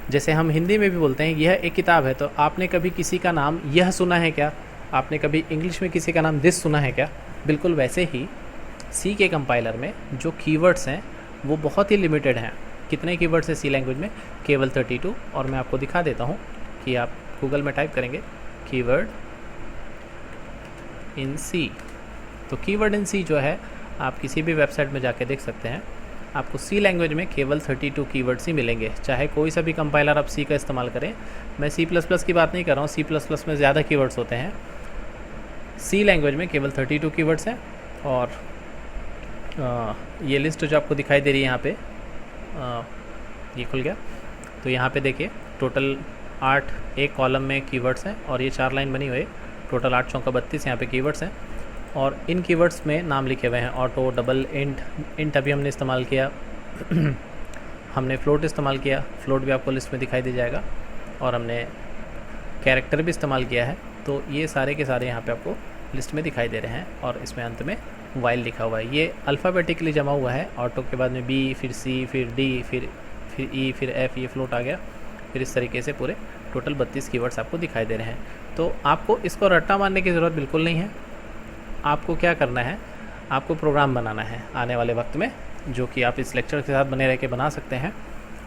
जैसे हम हिंदी में भी बोलते हैं यह एक किताब है, तो आपने कभी किसी का नाम यह सुना है क्या? आपने कभी इंग्लिश में किसी का नाम दिस सुना है क्या? बिल्कुल वैसे ही सी के कंपाइलर में जो कीवर्ड्स हैं वो बहुत ही लिमिटेड हैं। कितने कीवर्ड्स हैं सी लैंग्वेज में? केवल 32। और मैं आपको दिखा देता हूँ कि आप गूगल में टाइप करेंगे कीवर्ड इन सी, तो कीवर्ड इन सी जो है आप किसी भी वेबसाइट में जाके देख सकते हैं। आपको सी लैंग्वेज में केवल 32 कीवर्ड्स ही मिलेंगे, चाहे कोई सा भी कंपाइलर आप सी का इस्तेमाल करें। मैं सी प्लस प्लस की बात नहीं कर रहा हूँ, सी प्लस प्लस में ज़्यादा कीवर्ड्स होते हैं। सी लैंग्वेज में केवल 32 कीवर्ड्स हैं। और ये लिस्ट जो आपको दिखाई दे रही है यहाँ पे, ये खुल गया तो यहाँ पे देखिए टोटल 8 एक कॉलम में कीवर्ड्स हैं और ये 4 लाइन बनी हुई, टोटल 8 चौका 32 यहाँ पे कीवर्ड्स हैं। और इन कीवर्ड्स में नाम लिखे हुए हैं ऑटो, डबल, इंट अभी हमने इस्तेमाल किया हमने फ्लोट इस्तेमाल किया, फ्लोट भी आपको लिस्ट में दिखाई दे जाएगा, और हमने कैरेक्टर भी इस्तेमाल किया है। तो ये सारे के सारे यहाँ पे आपको लिस्ट में दिखाई दे रहे हैं और इसमें अंत में वाइल लिखा हुआ है। ये अल्फ़ाबेटिकली जमा हुआ है, ऑटो के बाद में बी, फिर सी, फिर डी, फिर ई, फिर एफ, ये फ्लोट आ गया। फिर इस तरीके से पूरे टोटल 32 कीवर्ड्स आपको दिखाई दे रहे हैं। तो आपको इसको रट्टा मारने की ज़रूरत बिल्कुल नहीं है। आपको क्या करना है, आपको प्रोग्राम बनाना है आने वाले वक्त में, जो कि आप इस लेक्चर के साथ बने रह के बना सकते हैं।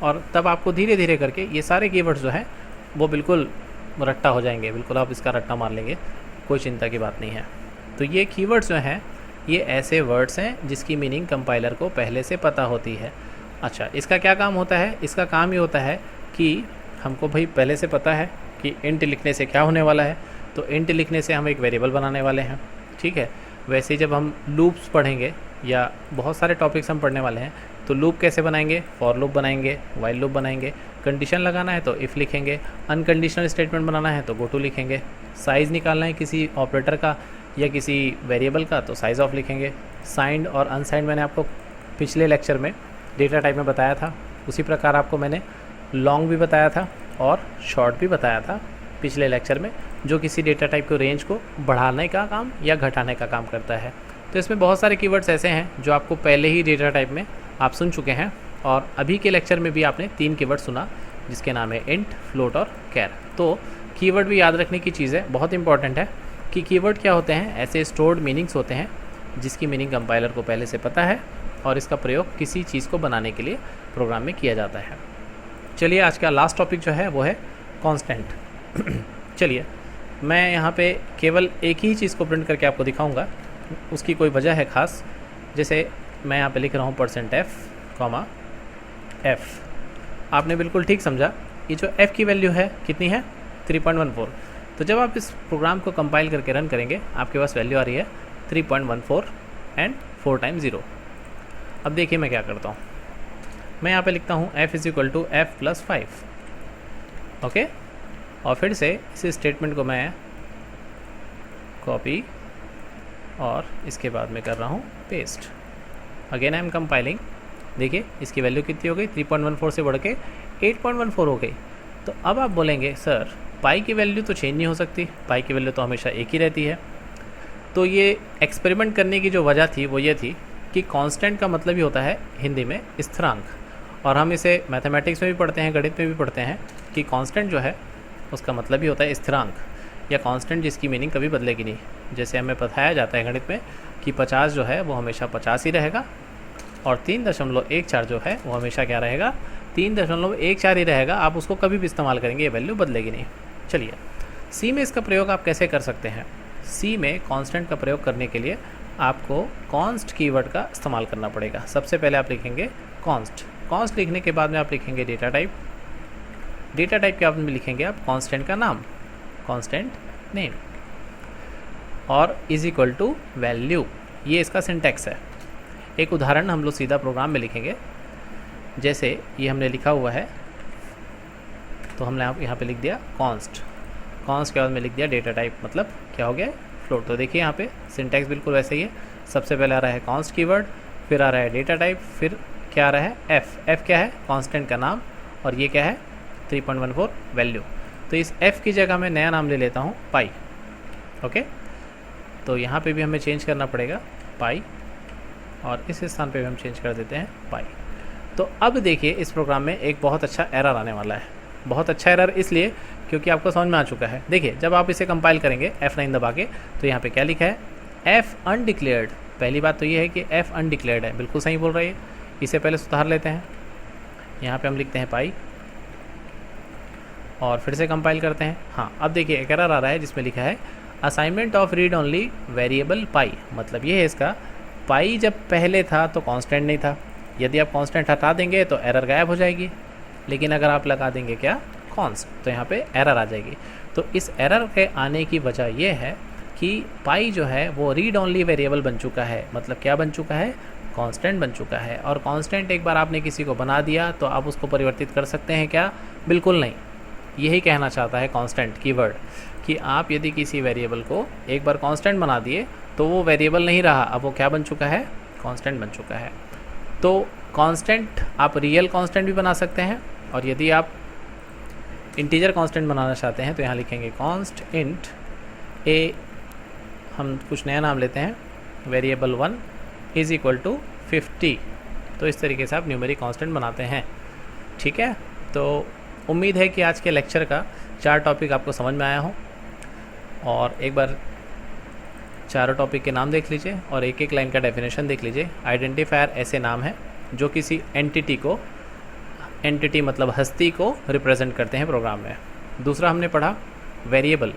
और तब आपको धीरे धीरे करके ये सारे कीवर्ड्स जो हैं वो बिल्कुल रट्टा हो जाएंगे, बिल्कुल आप इसका रट्टा मार लेंगे, कोई चिंता की बात नहीं है। तो ये कीवर्ड्स जो हैं ये ऐसे वर्ड्स हैं जिसकी मीनिंग कंपाइलर को पहले से पता होती है। अच्छा, इसका क्या काम होता है? इसका काम ये होता है कि हमको भाई पहले से पता है कि इंट लिखने से क्या होने वाला है, तो इंट लिखने से हम एक वेरिएबल बनाने वाले हैं, ठीक है। वैसे ही जब हम लूप्स पढ़ेंगे या बहुत सारे टॉपिक्स हम पढ़ने वाले हैं तो लूप कैसे बनाएंगे? फॉर लूप बनाएंगे, वाइल लूप बनाएंगे, कंडीशन लगाना है तो इफ़ लिखेंगे, अनकंडीशनल स्टेटमेंट बनाना है तो गो टू लिखेंगे, साइज़ निकालना है किसी ऑपरेटर का या किसी वेरिएबल का तो साइज़ ऑफ लिखेंगे, साइंड और अनसाइंड मैंने आपको पिछले लेक्चर में डेटा टाइप में बताया था, उसी प्रकार आपको मैंने लॉन्ग भी बताया था और शॉर्ट भी बताया था पिछले लेक्चर में, जो किसी डेटा टाइप को रेंज को बढ़ाने का काम या घटाने का काम करता है। तो इसमें बहुत सारे कीवर्ड्स ऐसे हैं जो आपको पहले ही डेटा टाइप में आप सुन चुके हैं, और अभी के लेक्चर में भी आपने 3 कीवर्ड सुना जिसके नाम है इंट, फ्लोट और कैर। तो कीवर्ड भी याद रखने की चीज़ है, बहुत इंपॉर्टेंट है कि कीवर्ड क्या होते हैं? ऐसे स्टोर्ड मीनिंग्स होते हैं जिसकी मीनिंग कंपाइलर को पहले से पता है और इसका प्रयोग किसी चीज़ को बनाने के लिए प्रोग्राम में किया जाता है। चलिए आज का लास्ट टॉपिक जो है वो है कांस्टेंट। चलिए मैं यहाँ पे केवल एक ही चीज़ को प्रिंट करके आपको दिखाऊंगा, उसकी कोई वजह है ख़ास। जैसे मैं यहाँ पे लिख रहा हूँ %f, f। आपने बिल्कुल ठीक समझा, ये जो f की वैल्यू है कितनी है 3.14। तो जब आप इस प्रोग्राम को कंपाइल करके रन करेंगे आपके पास वैल्यू आ रही है 3.14 एंड 4 टाइम्स 0। अब देखिए मैं क्या करता हूँ, मैं यहाँ पे लिखता हूँ f is equal to f plus 5। Okay, और फिर से इस स्टेटमेंट को मैं कॉपी और इसके बाद में कर रहा हूँ paste. Again I am compiling. देखिए इसकी वैल्यू कितनी हो गई, 3.14 से बढ़ के 8.14 हो गई। तो अब आप बोलेंगे सर पाई की वैल्यू तो चेंज नहीं हो सकती, पाई की वैल्यू तो हमेशा एक ही रहती है। तो ये एक्सपेरिमेंट करने की जो वजह थी वो ये थी कि कांस्टेंट का मतलब ही होता है हिंदी में स्थिरांक, और हम इसे मैथमेटिक्स में भी पढ़ते हैं, गणित में भी पढ़ते हैं कि कांस्टेंट जो है उसका मतलब ही होता है स्थिरांक, या कांस्टेंट जिसकी मीनिंग कभी बदलेगी नहीं। जैसे हमें बताया जाता है गणित में कि 50 जो है वो हमेशा 50 ही रहेगा, और 3.14 जो है वो हमेशा क्या रहेगा, 3.14 ही रहेगा। आप उसको कभी भी इस्तेमाल करेंगे ये वैल्यू बदलेगी नहीं। चलिए सी में इसका प्रयोग आप कैसे कर सकते हैं। सी में कांस्टेंट का प्रयोग करने के लिए आपको कॉन्स्ट कीवर्ड का इस्तेमाल करना पड़ेगा। सबसे पहले आप लिखेंगे कॉन्स्ट। कॉन्स्ट लिखने के बाद में आप लिखेंगे डेटा टाइप। डेटा टाइप के बाद में लिखेंगे आप कांस्टेंट का नाम, कांस्टेंट नेम, और इज इक्वल टू वैल्यू। ये इसका सिंटैक्स है। एक उदाहरण हम लोग सीधा प्रोग्राम में लिखेंगे। जैसे ये हमने लिखा हुआ है, तो हमने यहाँ पे लिख दिया कॉन्स्ट। कॉन्स्ट के बाद में लिख दिया डेटा टाइप, मतलब क्या हो गया, फ्लोट। तो देखिए यहाँ पे सिंटैक्स बिल्कुल वैसे ही है। सबसे पहले आ रहा है कॉन्स्ट कीवर्ड, फिर आ रहा है डेटा टाइप, फिर क्या आ रहा है एफ। एफ क्या है, कांस्टेंट का नाम, और ये क्या है 3.14 वैल्यू। तो इस एफ की जगह मैं नया नाम ले लेता हूँ पाई। ओके, तो यहाँ पे भी हमें चेंज करना पड़ेगा पाई, और इस स्थान पे भी हम चेंज कर देते हैं पाई। तो अब देखिए इस प्रोग्राम में एक बहुत अच्छा एरर आने वाला है। बहुत अच्छा एरर इसलिए क्योंकि आपको समझ में आ चुका है। देखिए जब आप इसे कंपाइल करेंगे F9 दबा के, तो यहाँ पे क्या लिखा है, एफ अनडिक्लेयर्ड। पहली बात तो ये है कि एफ अनडिक्लेयर्ड है, बिल्कुल सही बोल रही है। इसे पहले सुधार लेते हैं। यहाँ पे हम लिखते हैं पाई और फिर से कंपाइल करते हैं। हाँ, अब देखिए एक एरर आ रहा है जिसमें लिखा है assignment of read only variable pi. मतलब ये है इसका, पाई जब पहले था तो कांस्टेंट नहीं था। यदि आप कांस्टेंट हटा देंगे तो एरर गायब हो जाएगी, लेकिन अगर आप लगा देंगे क्या, कॉन्स्ट, तो यहाँ पे एरर आ जाएगी। तो इस एरर के आने की वजह यह है कि पाई जो है वो रीड ओनली वेरिएबल बन चुका है। मतलब क्या बन चुका है, कांस्टेंट बन चुका है। और कांस्टेंट एक बार आपने किसी को बना दिया तो आप उसको परिवर्तित कर सकते हैं क्या, बिल्कुल नहीं। यही कहना चाहता है कांस्टेंट कीवर्ड, कि आप यदि किसी वेरिएबल को एक बार कांस्टेंट बना दिए तो वो वेरिएबल नहीं रहा, अब वो क्या बन चुका है, कांस्टेंट बन चुका है। तो कांस्टेंट आप रियल कांस्टेंट भी बना सकते हैं, और यदि आप इंटीजर कांस्टेंट बनाना चाहते हैं तो यहाँ लिखेंगे कॉन्स्ट इंट ए, हम कुछ नया नाम लेते हैं, वेरिएबल 1 इज़ इक्वल टू 50। तो इस तरीके से आप न्यूमेरिक कांस्टेंट बनाते हैं। ठीक है, तो उम्मीद है कि आज के लेक्चर का 4 टॉपिक आपको समझ में आया हो। और एक बार चारों टॉपिक के नाम देख लीजिए और एक एक लाइन का डेफिनेशन देख लीजिए। आइडेंटिफायर ऐसे नाम हैं जो किसी एंटिटी को, एंटिटी मतलब हस्ती को रिप्रेजेंट करते हैं प्रोग्राम में। दूसरा हमने पढ़ा वेरिएबल।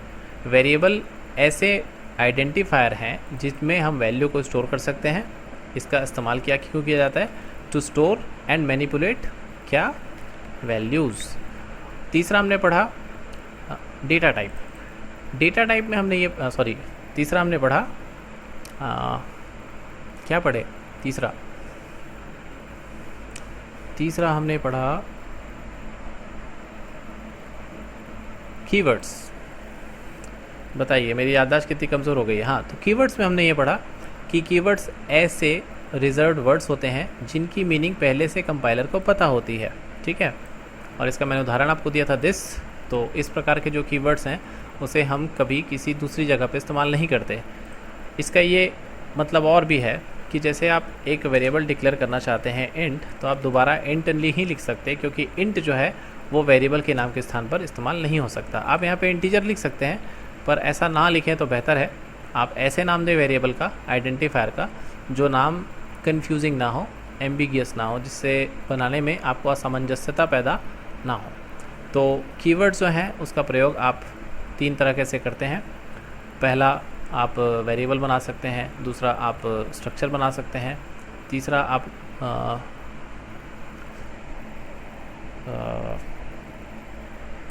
वेरिएबल ऐसे आइडेंटिफायर हैं जिसमें हम वैल्यू को स्टोर कर सकते हैं। इसका इस्तेमाल क्यों किया जाता है, टू स्टोर एंड मैनिपुलेट क्या, वैल्यूज़। तीसरा हमने पढ़ा डेटा टाइप। डेटा टाइप में हमने ये तीसरा हमने पढ़ा क्या पढ़े, तीसरा हमने पढ़ा कीवर्ड्स। बताइए मेरी याददाश्त कितनी कमज़ोर हो गई है। हाँ, तो कीवर्ड्स में हमने ये पढ़ा कि कीवर्ड्स ऐसे रिजर्व्ड वर्ड्स होते हैं जिनकी मीनिंग पहले से कंपाइलर को पता होती है। ठीक है, और इसका मैंने उदाहरण आपको दिया था दिस। तो इस प्रकार के जो कीवर्ड्स हैं उसे हम कभी किसी दूसरी जगह पे इस्तेमाल नहीं करते। इसका ये मतलब और भी है कि जैसे आप एक वेरिएबल डिक्लेयर करना चाहते हैं इंट, तो आप दोबारा इंट ही लिख सकते हैं, क्योंकि इंट जो है वो वेरिएबल के नाम के स्थान पर इस्तेमाल नहीं हो सकता। आप यहाँ पे इंटीजर लिख सकते हैं, पर ऐसा ना लिखें तो बेहतर है। आप ऐसे नाम दें वेरिएबल का, आइडेंटिफायर का, जो नाम कन्फ्यूजिंग ना हो, एम्बिगियस ना हो, जिससे बनाने में आपको असमंजसता पैदा ना हो। तो कीवर्ड जो हैं उसका प्रयोग आप 3 तरह से करते हैं। पहला, आप वेरिएबल बना सकते हैं। दूसरा, आप स्ट्रक्चर बना सकते हैं। तीसरा, आप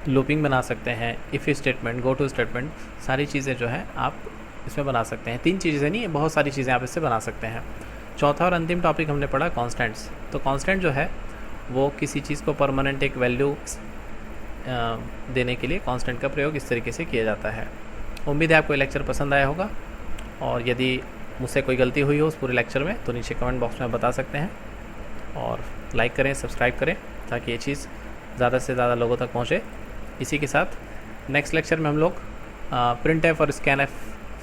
लूपिंग बना सकते हैं, if statement, go to statement, सारी चीज़ें जो है आप इसमें बना सकते हैं। 3 चीज़ें नहीं, बहुत सारी चीज़ें आप इससे बना सकते हैं। चौथा और अंतिम टॉपिक हमने पढ़ा कॉन्स्टेंट्स। तो कॉन्स्टेंट जो है वो किसी चीज़ को परमानेंट एक वैल्यू देने के लिए कॉन्स्टेंट का प्रयोग इस तरीके से किया जाता है। उम्मीद है आपको ये लेक्चर पसंद आया होगा, और यदि मुझसे कोई गलती हुई हो उस पूरे लेक्चर में तो नीचे कमेंट बॉक्स में बता सकते हैं, और लाइक करें, सब्सक्राइब करें, ताकि ये चीज़ ज़्यादा से ज़्यादा लोगों तक पहुँचे। इसी के साथ नेक्स्ट लेक्चर में हम लोग प्रिंटएफ और स्कैनएफ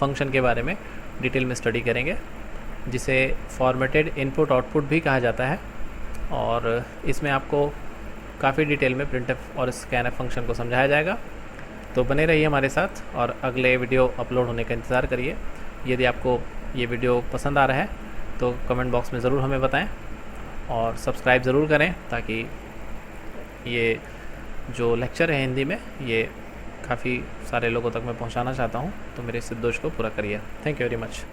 फंक्शन के बारे में डिटेल में स्टडी करेंगे, जिसे फॉर्मेटेड इनपुट आउटपुट भी कहा जाता है, और इसमें आपको काफ़ी डिटेल में प्रिंटएफ और स्कैनएफ फंक्शन को समझाया जाएगा। तो बने रहिए हमारे साथ और अगले वीडियो अपलोड होने का इंतज़ार करिए। यदि आपको ये वीडियो पसंद आ रहा है तो कमेंट बॉक्स में ज़रूर हमें बताएं, और सब्सक्राइब ज़रूर करें, ताकि ये जो लेक्चर है हिंदी में ये काफ़ी सारे लोगों तक मैं पहुंचाना चाहता हूं। तो मेरे इस उद्देश्य को पूरा करिए। Thank you very much.